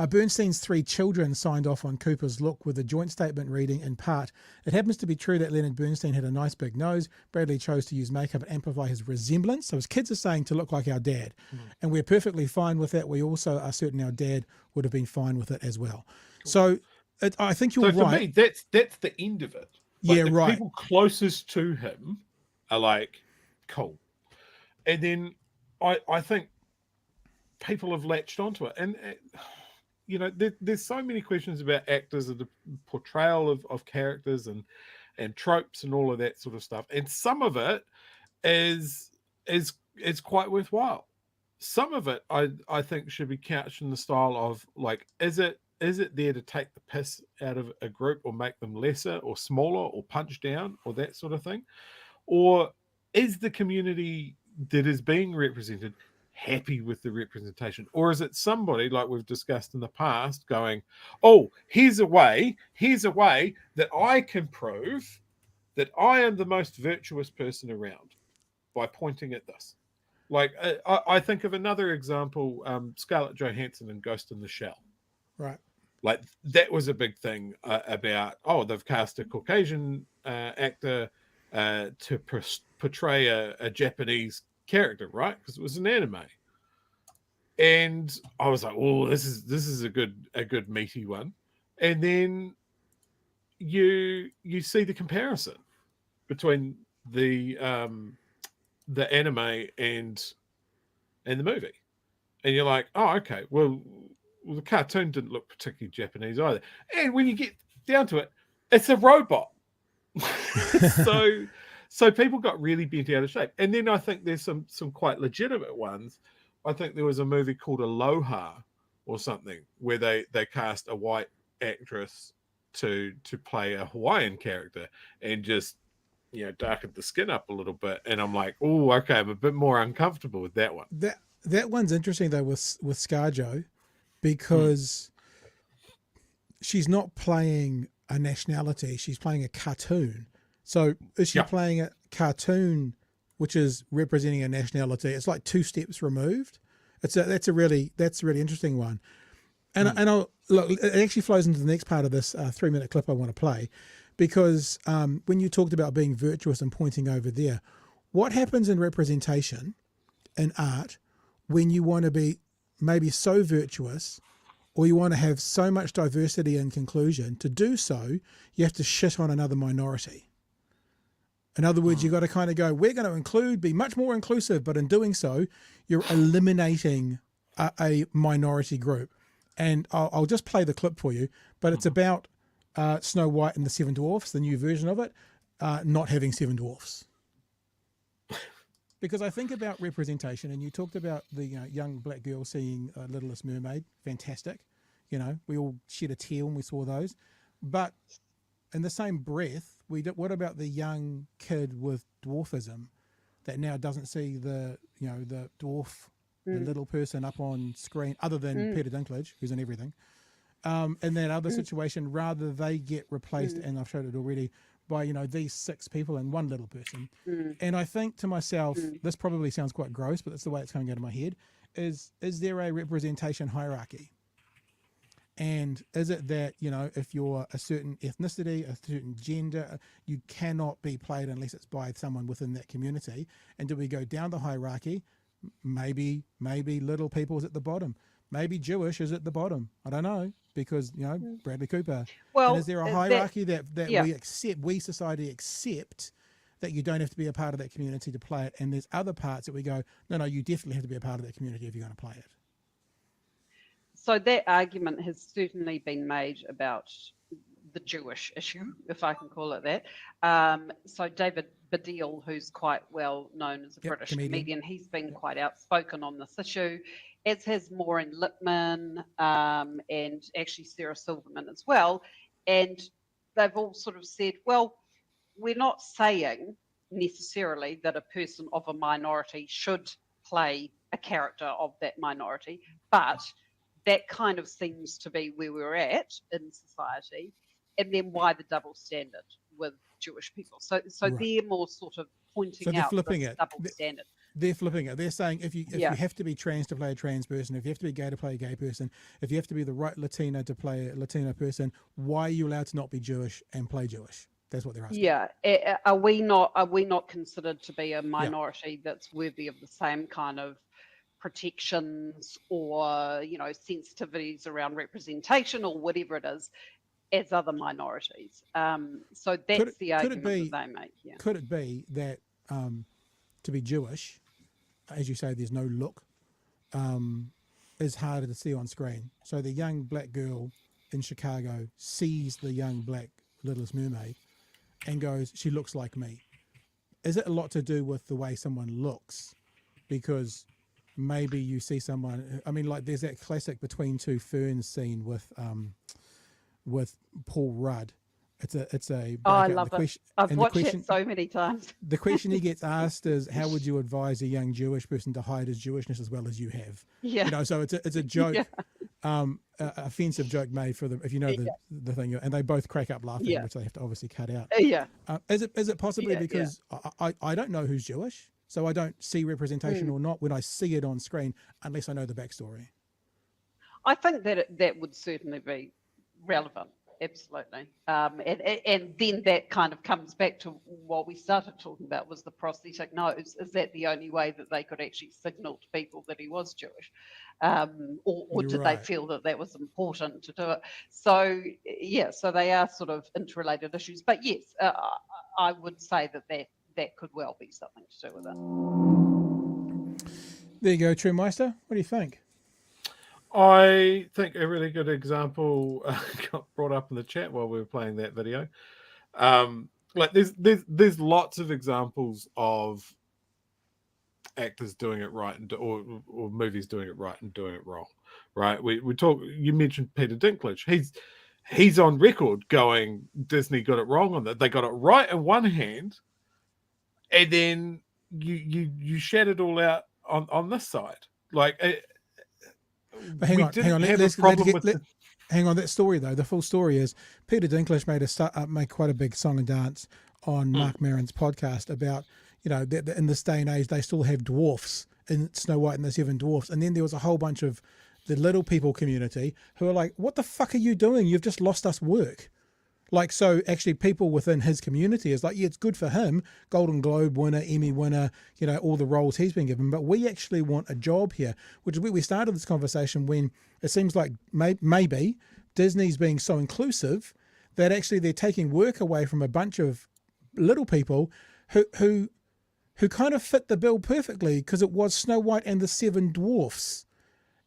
Bernstein's 3 children signed off on Cooper's look, with a joint statement reading in part, "It happens to be true that Leonard Bernstein had a nice big nose. Bradley chose to use makeup and amplify his resemblance." So his kids are saying to look like our dad, and we're perfectly fine with that. We also are certain our dad would have been fine with it as well. So I think you're right. So for me, that's the end of it. Like, the people closest to him are like, cool. And then I think people have latched onto it. And, there's so many questions about actors and the portrayal of characters and tropes and all of that sort of stuff. And some of it is quite worthwhile. Some of it I think should be couched in the style of, like, is it there to take the piss out of a group or make them lesser or smaller or punch down or that sort of thing? Or is the community that is being represented happy with the representation, or is it somebody like we've discussed in the past going, oh, here's a way that I can prove that I am the most virtuous person around by pointing at this. Like I think of another example, Scarlett Johansson in Ghost in the Shell. Right. Like that was a big thing about, they've cast a Caucasian actor to portray a Japanese character, right? Because it was an anime. And I was like, oh, this is a good meaty one. And then you see the comparison between the anime and the movie, and you're like, oh, okay, well, the cartoon didn't look particularly Japanese either. And when you get down to it, it's a robot. so people got really bent out of shape. And then I think there's some quite legitimate ones. I think there was a movie called Aloha or something where they cast a white actress to play a Hawaiian character and just darkened the skin up a little bit. And I'm like, oh, okay, I'm a bit more uncomfortable with that one. That one's interesting though with ScarJo, because she's not playing a nationality, she's playing a cartoon. So is she playing a cartoon which is representing a nationality? It's like 2 steps removed. That's a really interesting one. And I'll look, it actually flows into the next part of this 3-minute clip I want to play, because when you talked about being virtuous and pointing over there, what happens in representation in art when you want to be maybe so virtuous, or you want to have so much diversity and conclusion? To do so, you have to shit on another minority. In other words, you've got to kind of go, we're going to be much more inclusive, but in doing so, you're eliminating a minority group. And I'll just play the clip for you, but it's about Snow White and the 7 Dwarfs, the new version of it, not having 7 dwarfs. Because I think about representation, and you talked about the young black girl seeing Littlest Mermaid, fantastic. We all shed a tear when we saw those. But in the same breath, what about the young kid with dwarfism that now doesn't see the dwarf, the little person up on screen, other than Peter Dinklage, who's in everything. In that other situation, rather they get replaced, and I've showed it already, by these 6 people and 1 little person. And I think to myself, this probably sounds quite gross, but that's the way it's coming out of my head, is there a representation hierarchy? And is it that, if you're a certain ethnicity, a certain gender, you cannot be played unless it's by someone within that community? And do we go down the hierarchy? Maybe little people is at the bottom. Maybe Jewish is at the bottom. I don't know, because, Bradley Cooper. Well, and is there a hierarchy that we society accept, that you don't have to be a part of that community to play it? And there's other parts that we go, no, you definitely have to be a part of that community if you're going to play it. So that argument has certainly been made about the Jewish issue, if I can call it that. So David Baddiel, who's quite well known as a British comedian, he's been quite outspoken on this issue, as has Maureen Lipman and actually Sarah Silverman as well. And they've all sort of said, well, we're not saying necessarily that a person of a minority should play a character of that minority, but that kind of seems to be where we're at in society. And then why the double standard with Jewish people? So right. They're more sort of pointing out this double standard. They're flipping it. They're saying if you have to be trans to play a trans person, if you have to be gay to play a gay person, if you have to be the right Latino to play a Latino person, why are you allowed to not be Jewish and play Jewish? That's what they're asking. Yeah. Are we not considered to be a minority that's worthy of the same kind of protections or sensitivities around representation or whatever it is as other minorities? So that's the argument that they make. Yeah. Could it be that to be Jewish, as you say, there's no look, is harder to see on screen? So the young black girl in Chicago sees the young black Littlest Mermaid and goes, she looks like me. Is it a lot to do with the way someone looks? Because maybe you see someone, like there's that classic Between Two Ferns scene with Paul Rudd, It's a. Oh, I breakout. love The it. question, I've and watched it so many times. The question he gets asked is, "How would you advise a young Jewish person to hide his Jewishness as well as you have?" Yeah. You know, so it's a joke, Yeah. offensive joke made for them. If you know the thing, and they both crack up laughing, Yeah. which they have to obviously cut out. Yeah. Is it possibly Yeah, because I don't know who's Jewish, so I don't see representation or not when I see it on screen unless I know the backstory. I think that that would certainly be relevant, absolutely. And then that kind of comes back to what we started talking about, was the prosthetic nose. Is that the only way that they could actually signal to people that he was Jewish? Or did they feel that that was important to do it? So, yeah, so they are sort of interrelated issues. But yes, I would say that could well be something to do with it. There you go, True Meister. What do you think? I think a really good example got brought up in the chat while we were playing that video. Like there's lots of examples of actors doing it right or movies doing it right and doing it wrong. Right? You mentioned Peter Dinklage. He's on record going, Disney got it wrong on that. They got it right in one hand, and then you shat it all out on this side. Like. But hang on. Hang on. That story though, the full story is Peter Dinklage made quite a big song and dance on Mark Maron's podcast about, you know, that in this day and age they still have dwarfs in Snow White and the Seven Dwarfs, and then there was a whole bunch of the little people community who are like, "What the fuck are you doing? You've just lost us work." Like, so actually people within his community is like, yeah, it's good for him, Golden Globe winner, Emmy winner, you know, all the roles he's been given, but we actually want a job here, which is where we started this conversation, when it seems like maybe Disney's being so inclusive that actually they're taking work away from a bunch of little people who kind of fit the bill perfectly, because it was Snow White and the Seven Dwarfs.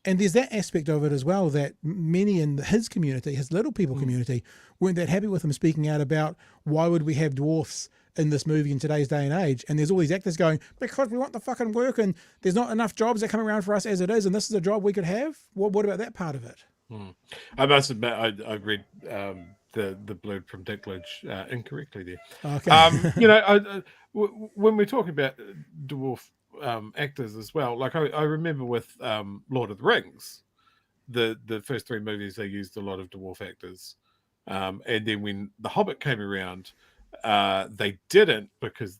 And there's that aspect of it as well, that many in his community, his little people community, weren't that happy with him speaking out about why would we have dwarfs in this movie in today's day and age. And there's all these actors going, because we want the fucking work and there's not enough jobs that come around for us as it is, and this is a job we could have. What about that part of it? I must admit, I read the blurb from Dinklage incorrectly there. Okay. You know, when we're talking about dwarf actors as well, like I remember with Lord of the Rings, the first three movies, they used a lot of dwarf actors, and then when The Hobbit came around, they didn't, because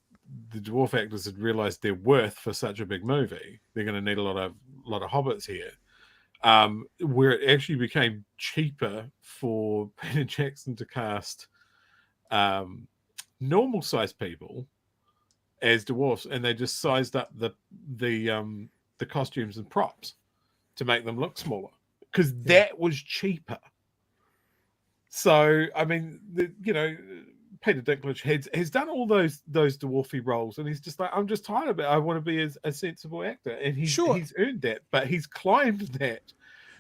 the dwarf actors had realized their worth for such a big movie. They're going to need a lot of hobbits here, where it actually became cheaper for Peter Jackson to cast normal sized people as dwarfs, and they just sized up the costumes and props to make them look smaller, because that was cheaper. So I mean, you know, Peter Dinklage has done all those dwarfy roles, and he's just like, I'm just tired of it. I want to be a sensible actor, and he's earned that, but he's climbed that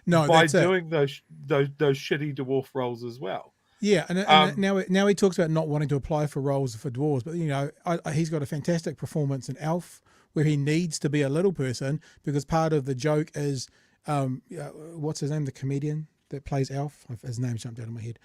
by doing those shitty dwarf roles as well. Yeah, and now he talks about not wanting to apply for roles for dwarves, but you know, he's got a fantastic performance in Elf, where he needs to be a little person, because part of the joke is, what's his name, the comedian that plays Elf, his name jumped out of my head,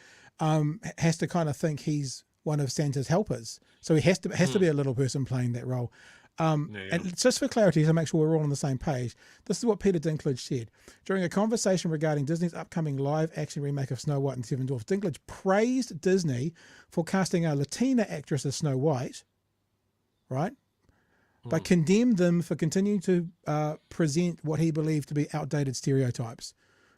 has to kind of think he's one of Santa's helpers, so he has to be a little person playing that role. And just for clarity, to make sure we're all on the same page, this is what Peter Dinklage said. During a conversation regarding Disney's upcoming live-action remake of Snow White and the Seven Dwarfs, Dinklage praised Disney for casting a Latina actress as Snow White, right? But condemned them for continuing to present what he believed to be outdated stereotypes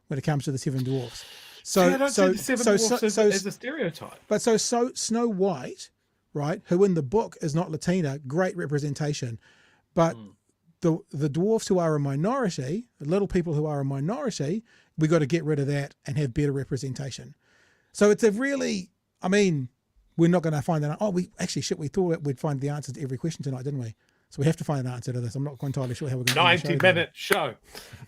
when it comes to the Seven Dwarfs. So I don't see the Seven Dwarfs as a stereotype. But so Snow White, right, who in the book is not Latina, great representation, but the dwarfs who are a minority, the little people who are a minority, we got to get rid of that and have better representation. So it's a really, I mean, we're not going to find that. Oh, we thought we'd find the answers to every question tonight, didn't we? So we have to find an answer to this. I'm not entirely sure how we're going to 90-minute show.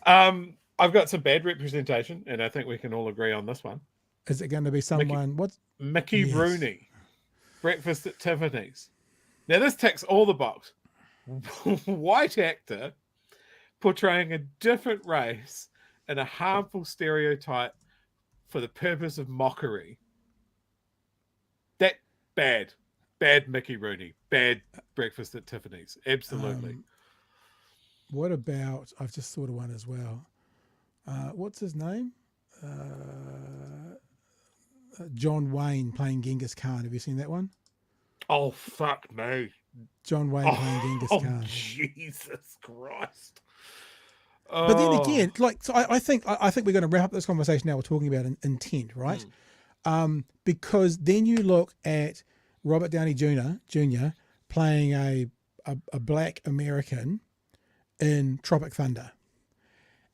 I've got some bad representation, and I think we can all agree on this one. Is it going to be someone? Mickey Rooney, Breakfast at Tiffany's. Now this ticks all the box. White actor portraying a different race in a harmful stereotype for the purpose of mockery. bad Mickey Rooney, bad breakfast at Tiffany's. Absolutely. What about? I've just thought of one as well. What's his name? John Wayne playing Genghis Khan. Have you seen that one? Oh, fuck me. John Wayne playing Genghis Khan. Jesus Christ. But then again, like, so I think we're going to wrap up this conversation now. We're talking about intent, right? Because then you look at Robert Downey Jr. playing a black American in Tropic Thunder,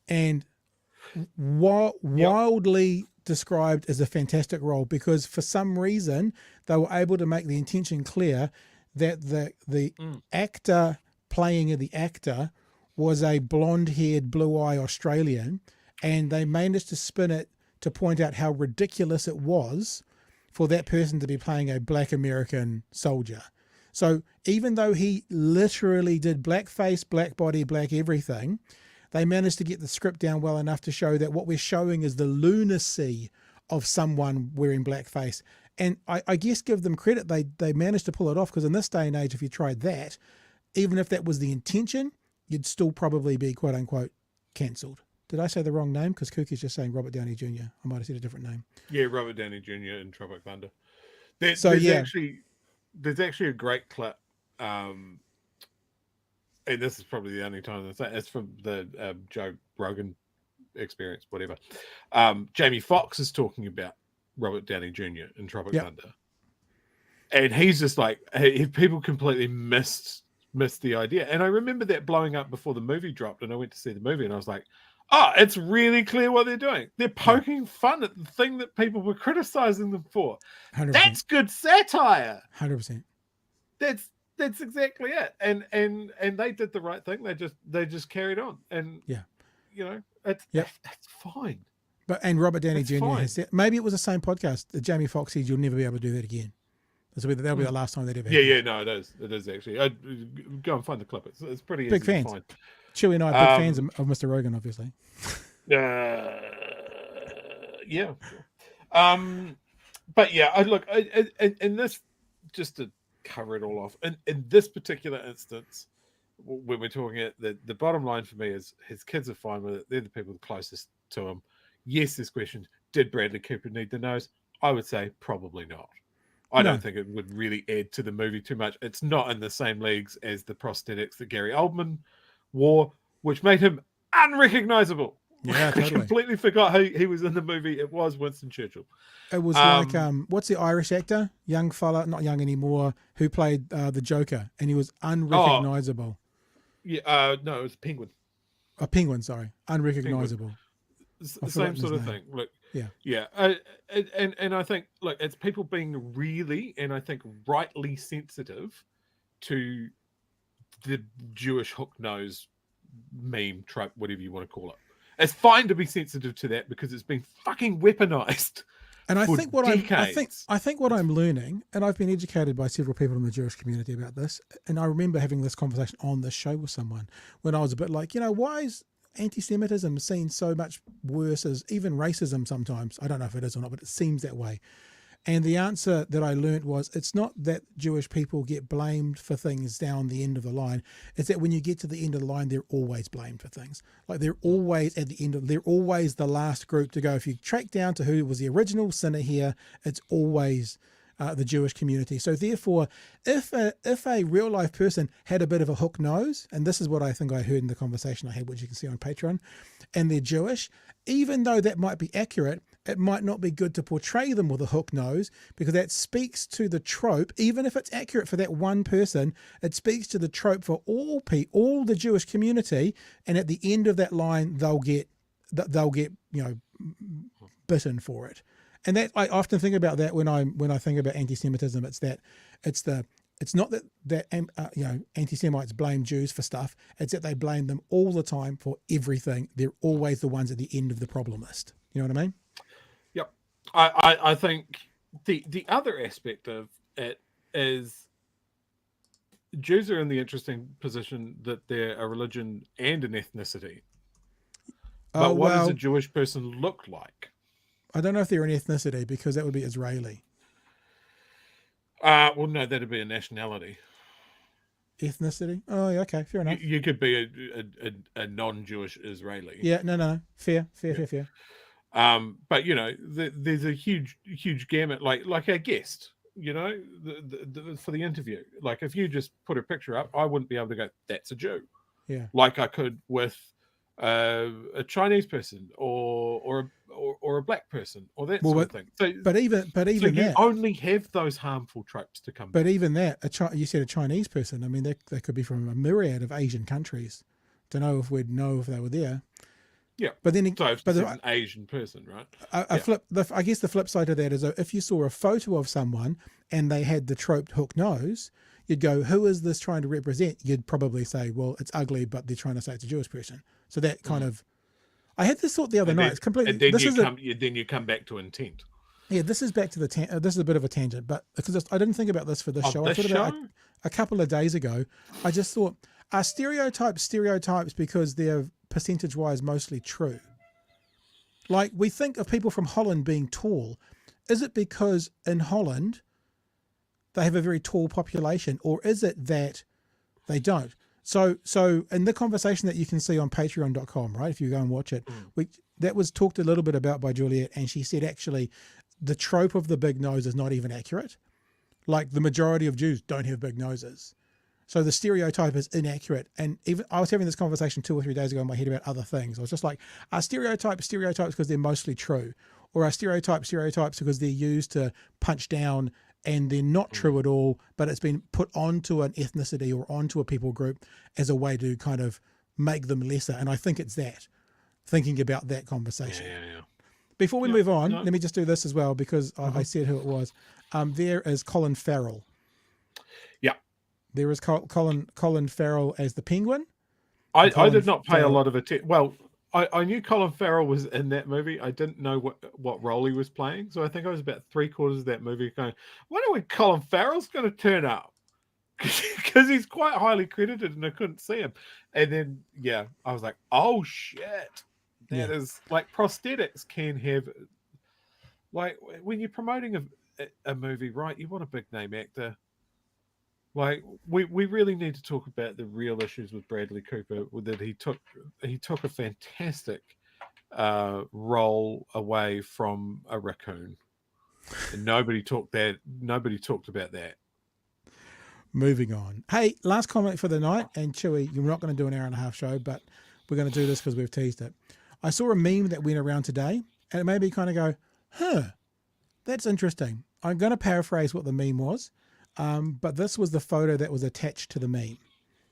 and wildly described as a fantastic role, because for some reason they were able to make the intention clear that the actor playing the actor was a blonde-haired, blue-eyed Australian, and they managed to spin it to point out how ridiculous it was for that person to be playing a black American soldier. So even though he literally did blackface, black body, black everything, they managed to get the script down well enough to show that what we're showing is the lunacy of someone wearing blackface. And I guess give them credit, they managed to pull it off, because in this day and age, if you tried that, even if that was the intention, you'd still probably be quote unquote cancelled. Did I say the wrong name? Because Kookie's just saying Robert Downey Jr. I might have said a different name. Yeah, Robert Downey Jr. in Tropic Thunder. There's actually a great clip, and this is probably the only time that's it's from the Joe Rogan Experience, whatever. Jamie Foxx is talking about Robert Downey Jr. in Tropic Thunder, and he's just like, people completely missed the idea. And I remember that blowing up before the movie dropped, and I went to see the movie, and I was like, oh, it's really clear what they're doing. They're poking fun at the thing that people were criticizing them for. 100%. That's good satire. 100%. That's exactly it. And they did the right thing. They just carried on. And you know, it's fine. And Robert Downey It's Jr. fine. has said, maybe it was the same podcast that Jamie Foxx said, you'll never be able to do that again. That'll be the last time that ever happened. Yeah, no, it is actually. Go and find the clip. It's pretty Big easy fans. to find. Chewy and I are big fans of Mr. Rogan, obviously. Yeah. But yeah, look, in this, just to cover it all off, in this particular instance, when we're talking at the bottom line for me is his kids are fine with it. They're the people closest to him. Yes, this question, did Bradley Cooper need the nose? I would say probably not. I don't think it would really add to the movie too much. It's not in the same leagues as the prosthetics that Gary Oldman wore, which made him unrecognizable. Yeah, I totally. completely forgot he was in the movie. It was Winston Churchill. It was like, what's the Irish actor? Young fella, not young anymore, who played the Joker, and he was unrecognizable. Yeah, no, it was Penguin. A penguin, sorry. Unrecognizable. Same sort of thing. Look, yeah. And I think, look, it's people being really, and I think rightly sensitive to the Jewish hook nose meme trope, whatever you want to call it. It's fine to be sensitive to that because it's been fucking weaponized. And I think what decades. I think what I'm learning, and I've been educated by several people in the Jewish community about this, and I remember having this conversation on this show with someone when I was a bit like, why is anti-Semitism seen so much worse as even racism sometimes? I don't know if it is or not, but it seems that way. And the answer that I learned was, it's not that Jewish people get blamed for things down the end of the line. It's that when you get to the end of the line, they're always blamed for things. Like they're always at the end of, they're always the last group to go. If you track down to who was the original sinner here, it's always the Jewish community. So therefore, if a real life person had a bit of a hook nose, and this is what I think I heard in the conversation I had, which you can see on Patreon, and they're Jewish, even though that might be accurate, it might not be good to portray them with a hook nose, because that speaks to the trope. Even if it's accurate for that one person, it speaks to the trope for all the Jewish community. And at the end of that line, they'll get bitten for it. And that I often think about that when I think about anti-Semitism. It's not that anti-Semites blame Jews for stuff. It's that they blame them all the time for everything. They're always the ones at the end of the problem list. You know what I mean? Yep. I think the other aspect of it is Jews are in the interesting position that they're a religion and an ethnicity. But what does a Jewish person look like? I don't know if they're an ethnicity, because that would be Israeli. Well, no, that'd be a nationality. Ethnicity? Oh, yeah, okay, fair enough. You could be a non-Jewish Israeli. Yeah, no, fair. But you know, there's a huge gamut, like our guest. You know, for the interview, like if you just put a picture up, I wouldn't be able to go, "That's a Jew." Yeah, like I could with a Chinese person or a black person or that sort of thing. So, but even so you that, only have those harmful tropes to come. But even that, you said a Chinese person. I mean, they could be from a myriad of Asian countries. Don't know if we'd know if they were there. Yeah, but then, so if it's an Asian person, right? I guess the flip side of that is if you saw a photo of someone and they had the troped hook nose, you'd go, "Who is this trying to represent?" You'd probably say, "Well, it's ugly, but they're trying to say it's a Jewish person." So that kind of, I had this thought the other night. It's completely. And then you come back to intent. Yeah, this is back to this is a bit of a tangent, but because I didn't think about this for this show. I thought about it a couple of days ago. I just thought, are stereotypes because they're percentage-wise mostly true? Like, we think of people from Holland being tall. Is it because in Holland they have a very tall population, or is it that they don't? So in the conversation that you can see on patreon.com, right, if you go and watch it, that was talked a little bit about by Juliet, and she said actually the trope of the big nose is not even accurate. Like, the majority of Jews don't have big noses. So the stereotype is inaccurate. And even I was having this conversation 2 or 3 days ago in my head about other things. I was just like, are stereotypes because they're mostly true? Or are stereotypes because they're used to punch down and they're not true at all, but it's been put onto an ethnicity or onto a people group as a way to kind of make them lesser? And I think it's that, thinking about that conversation. Yeah. Before we move on, let me just do this as well, because I said who it was. There is Colin Farrell. Yeah. There is Colin Farrell as the Penguin. I did not pay a lot of attention. Well, I knew Colin Farrell was in that movie. I didn't know what role he was playing. So I think I was about 3/4 of that movie going, wonder when Colin Farrell's going to turn up. Because he's quite highly credited and I couldn't see him. And then, yeah, I was like, oh, shit. That is, like, prosthetics can have, like, when you're promoting a movie, right, you want a big name actor. Like, we really need to talk about the real issues with Bradley Cooper, that he took a fantastic role away from a raccoon. And nobody talked about that. Moving on. Hey, last comment for the night, and Chewy, you're not going to do an hour-and-a-half show, but we're going to do this because we've teased it. I saw a meme that went around today, and it made me kind of go, that's interesting. I'm going to paraphrase what the meme was, but this was the photo that was attached to the meme,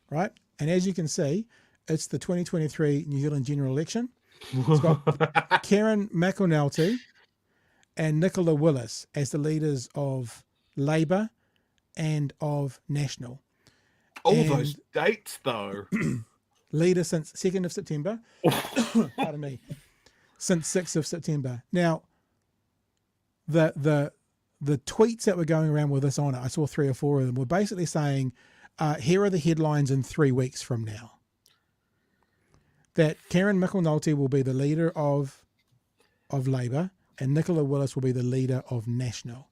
right? And as you can see, it's the 2023 New Zealand general election. It's got Karen McAnulty and Nicola Willis as the leaders of Labour and of National. Those dates, though. Leader since 2nd of September. Pardon me. Since 6th of September. Now, the tweets that were going around with this on it, I saw 3 or 4 of them, were basically saying, here are the headlines in 3 weeks from now. That Karen McAnulty will be the leader of Labour and Nicola Willis will be the leader of National.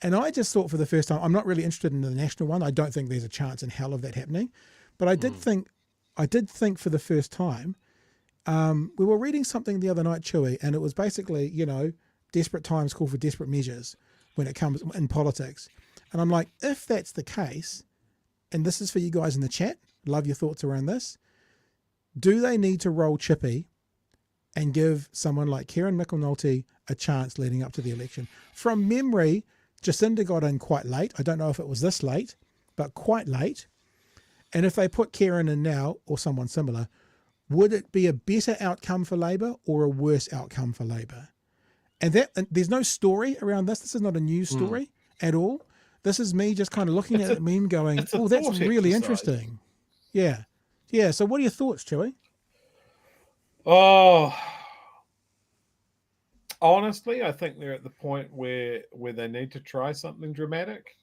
And I just thought for the first time, I'm not really interested in the National one. I don't think there's a chance in hell of that happening. But I did think for the first time, we were reading something the other night, Chewy, and it was basically, desperate times call for desperate measures when it comes in politics. And I'm like, if that's the case, and this is for you guys in the chat, love your thoughts around this, do they need to roll Chippy and give someone like Karen McAnulty a chance leading up to the election? From memory, Jacinda got in quite late. I don't know if it was this late, but quite late. And if they put Karen in now, or someone similar, would it be a better outcome for Labour or a worse outcome for Labour? And there's no story around this. This is not a news story at all. This is me just kind of looking at the meme going, oh, that's really interesting. Yeah. Yeah. So what are your thoughts, Chewy? Oh, honestly, I think they're at the point where they need to try something dramatic.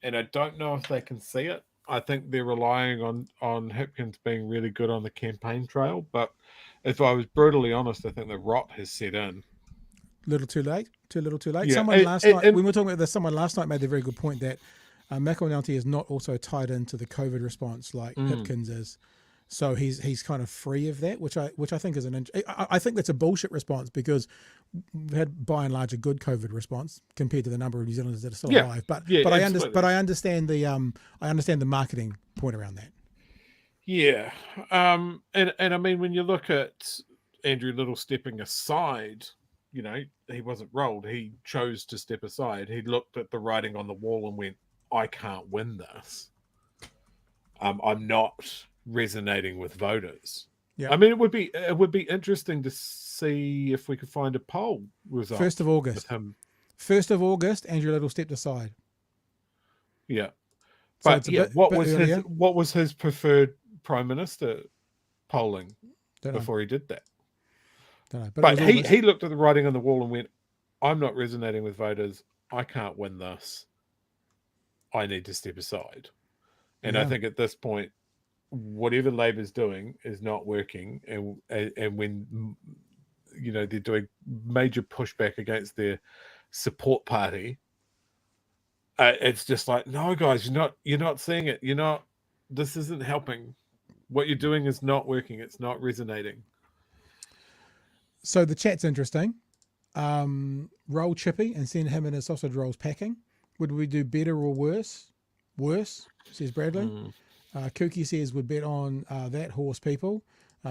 And I don't know if they can see it. I think they're relying on Hipkins being really good on the campaign trail. But if I was brutally honest, I think the rot has set in. little too late. Too little too late. Yeah, Someone last night, when we were talking about this, someone last night made the very good point that McElnulty is not also tied into the COVID response like Hipkins is. So he's kind of free of that, which I think is I think that's a bullshit response, because we've had by and large a good COVID response compared to the number of New Zealanders that are still alive. But I understand the marketing point around that. Yeah, and I mean, when you look at Andrew Little stepping aside, you know, he wasn't rolled. He chose to step aside. He looked at the writing on the wall and went, "I can't win this. I'm not resonating with voters." Yeah, I mean, it would be interesting to see if we could find a poll result. 1st of August. With him. 1st of August, Andrew Little stepped aside. Yeah, So but yeah, what was his preferred prime minister polling before he did that? Don't know. But he looked at the writing on the wall and went, "I'm not resonating with voters. I can't win this. I need to step aside." And I think at this point, whatever Labor's doing is not working, and when, you know, they're doing major pushback against their support party, it's just like, no, guys, you're not seeing it. This isn't helping. What you're doing is not working. It's not resonating. So the chat's interesting. Roll Chippy and send him and his sausage rolls packing. Would we do better or worse? Worse, says Bradley. Kookie says would bet on that horse, people.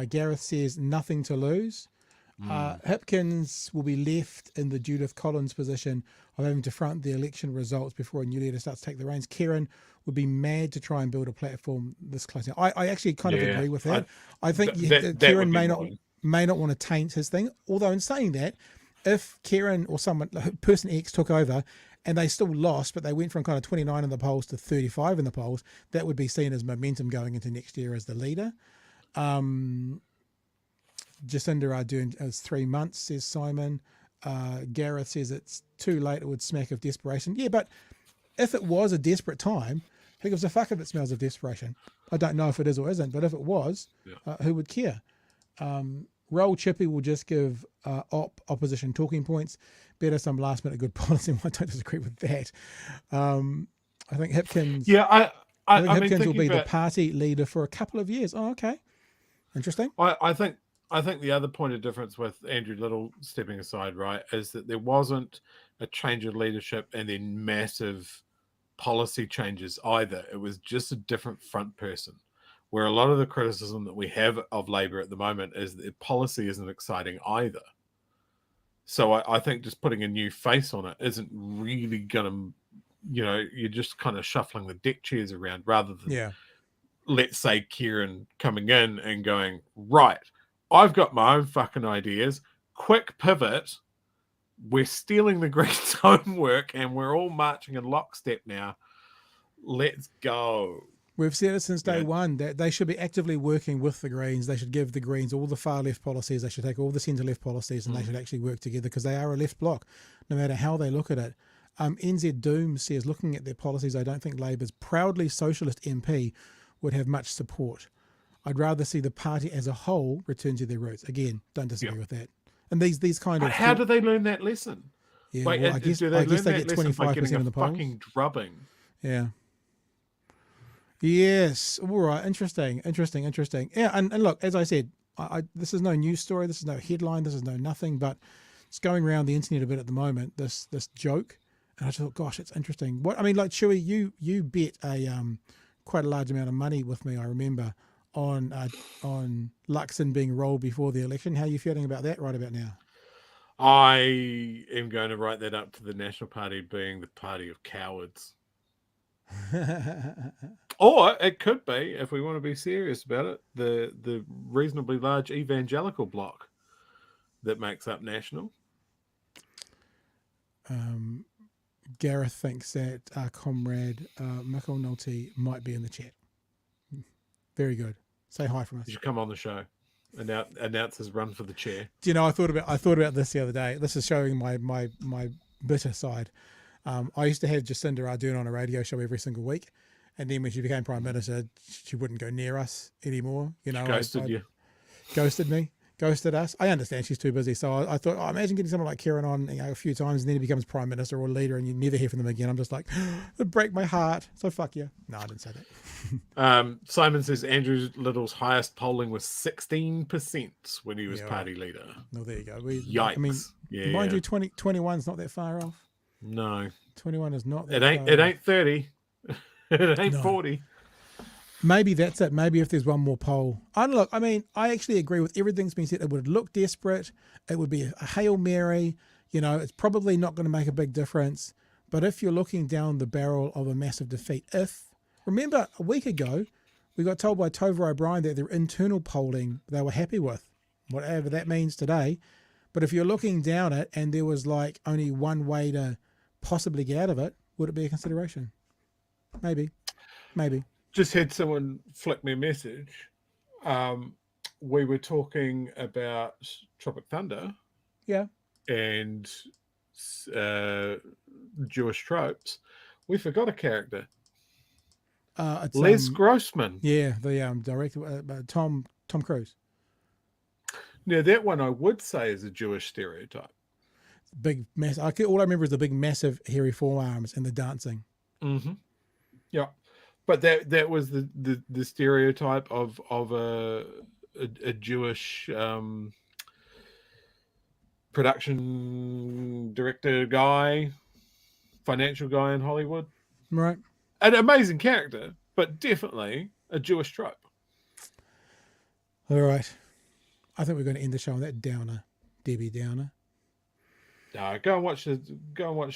Gareth says nothing to lose. Hipkins will be left in the Judith Collins position of having to front the election results before a new leader starts to take the reins. Kieran would be mad to try and build a platform this close. I actually kind of agree with that. I think Kieran may not want to taint his thing. Although in saying that, if Kieran or person X took over and they still lost, but they went from kind of 29 in the polls to 35 in the polls, that would be seen as momentum going into next year as the leader. Jacinda Ardern is 3 months, says Simon. Gareth says it's too late. It would smack of desperation. Yeah, but if it was a desperate time, who gives a fuck if it smells of desperation? I don't know if it is or isn't, but if it was, who would care? Roll Chippy will just give opposition talking points. Better some last minute good policy. I don't disagree with that. I think Hipkins. Yeah, I think Hipkins will be the party leader for a couple of years. Oh, okay, interesting. I think the other point of difference with Andrew Little stepping aside, right, is that there wasn't a change of leadership and then massive policy changes either. It was just a different front person. Where a lot of the criticism that we have of Labor at the moment is that policy isn't exciting either. So I think just putting a new face on it isn't really going to, you know, you're just kind of shuffling the deck chairs around rather than, let's say, Kieran coming in and going, right, I've got my own fucking ideas. Quick pivot. We're stealing the Greens' homework and we're all marching in lockstep now. Let's go. We've said it since day one that they should be actively working with the Greens. They should give the Greens all the far left policies. They should take all the centre left policies and they should actually work together because they are a left bloc, no matter how they look at it. NZ Doom says, looking at their policies, I don't think Labour's proudly socialist MP would have much support. I'd rather see the party as a whole return to their roots. Again, don't disagree with that. And these kind of... How do they learn that lesson? Yeah, like, well, I guess they get 25% of the polls. Fucking drubbing. Yeah. Yes. All right. Interesting. Yeah. And look, as I said, this is no news story. This is no headline. This is no nothing. But it's going around the internet a bit at the moment. This joke, and I just thought, gosh, it's interesting. What I mean, like Chewy, you bet quite a large amount of money with me. I remember on Luxon being rolled before the election. How are you feeling about that right about now? I am going to write that up to the National Party being the party of cowards. Or it could be, if we want to be serious about it, the reasonably large evangelical bloc that makes up National. Gareth thinks that our comrade McElnulty might be in the chat. Very good. Say hi from us. You should come on the show. Announce his run for the chair. Do you know, I thought about this the other day. This is showing my bitter side. I used to have Jacinda Ardern on a radio show every single week, and then when she became Prime Minister, she wouldn't go near us anymore. You know, ghosted you. Ghosted me. ghosted us. I understand she's too busy, so I thought, imagine getting someone like Karen on a few times, and then he becomes prime minister or leader, and you never hear from them again. I'm just like, it'd break my heart. So fuck you. No, I didn't say that. Simon says Andrew Little's highest polling was 16% when he was party leader. No, there you go. Yikes. I mean, mind you, 21's not that far off. No. 21 is not that It ain't 30. It ain't 40. Maybe that's it. Maybe if there's one more poll. Look, I mean, I actually agree with everything's been said. It would look desperate. It would be a Hail Mary. It's probably not going to make a big difference. But if you're looking down the barrel of a massive defeat, remember a week ago, we got told by Tova O'Brien that their internal polling they were happy with, whatever that means today. But if you're looking down it and there was like only one way to possibly get out of it, would it be a consideration? Maybe. Just had someone flick me a message. We were talking about Tropic Thunder. Yeah. And Jewish tropes. We forgot a character. It's Les Grossman. Yeah, the director, Tom Cruise. Now that one I would say is a Jewish stereotype. Big mess. All I remember is the big, massive, hairy forearms and the dancing. Mm-hmm. Yeah. But that was the stereotype of a Jewish production director guy, financial guy in Hollywood. Right. An amazing character, but definitely a Jewish trope. All right. I think we're going to end the show on that downer, Debbie Downer. Go and watch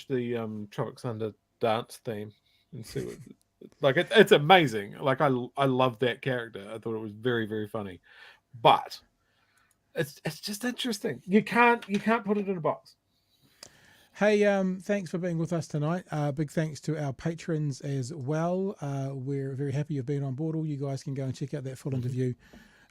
the Tropic Thunder dance theme and see what. Like it's amazing. Like I love that character. I thought it was very, very funny, but it's just interesting. You can't put it in a box. Hey, thanks for being with us tonight. Big thanks to our patrons as well. We're very happy you've been on board. All you guys can go and check out that full interview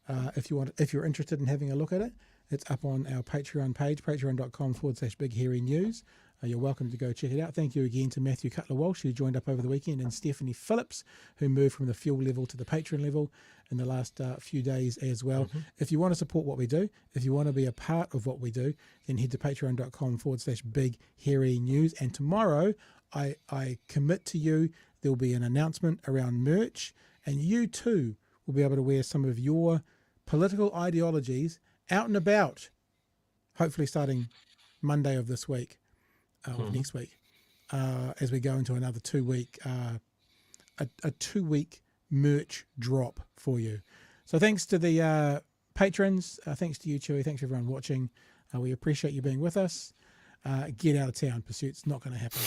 if you're interested in having a look at it. It's up on our Patreon page, patreon.com/Big Hairy News. You're welcome to go check it out. Thank you again to Matthew Cutler-Walsh, who joined up over the weekend, and Stephanie Phillips, who moved from the fuel level to the Patreon level in the last few days as well. If you want to support what we do, if you want to be a part of what we do, then head to patreon.com/Big Hairy News. And tomorrow, I commit to you, there'll be an announcement around merch, and you too will be able to wear some of your political ideologies out and about, hopefully starting Monday of this week. Next week, as we go into another 2-week, a 2-week merch drop for you. So thanks to the patrons, thanks to you, Chewy, thanks to everyone watching. We appreciate you being with us. Get out of town, Pursuit's not going to happen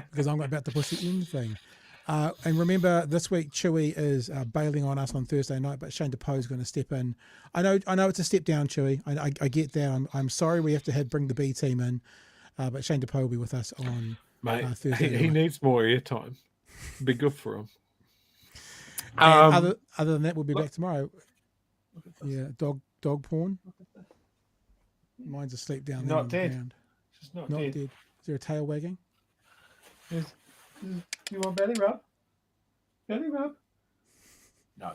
because I'm about to push the end thing. And remember, this week Chewy is bailing on us on Thursday night, but Shane DePoe is going to step in. I know it's a step down, Chewy. I get that. I'm sorry we have to bring the B team in, but Shane DePoe will be with us on Thursday. He needs more airtime. Be good for him. Other than that, we'll be back tomorrow. Yeah, dog porn. Mine's asleep down there. Not dead. The She's not dead. Is there a tail wagging? Yes. You want belly rub? Belly rub? No.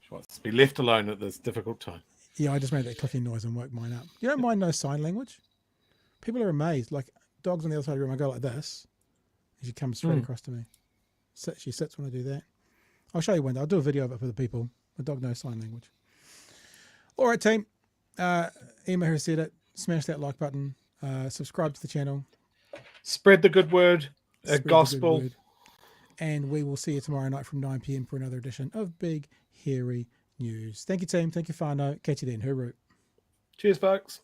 She wants to be left alone at this difficult time. Yeah, I just made that clicking noise and woke mine up. You don't mind no sign language? People are amazed. Like dogs on the other side of the room, I go like this, and she comes straight across to me. She sits when I do that. I'll show you one day. I'll do a video of it for the people. My dog knows sign language. All right, team. Emma has said it. Smash that like button. Subscribe to the channel. Spread the good word. Gospel. And we will see you tomorrow night from 9 p.m. for another edition of Big Hairy News. Thank you, team. Thank you, Fano. Catch you then. Hooroo. Cheers, folks.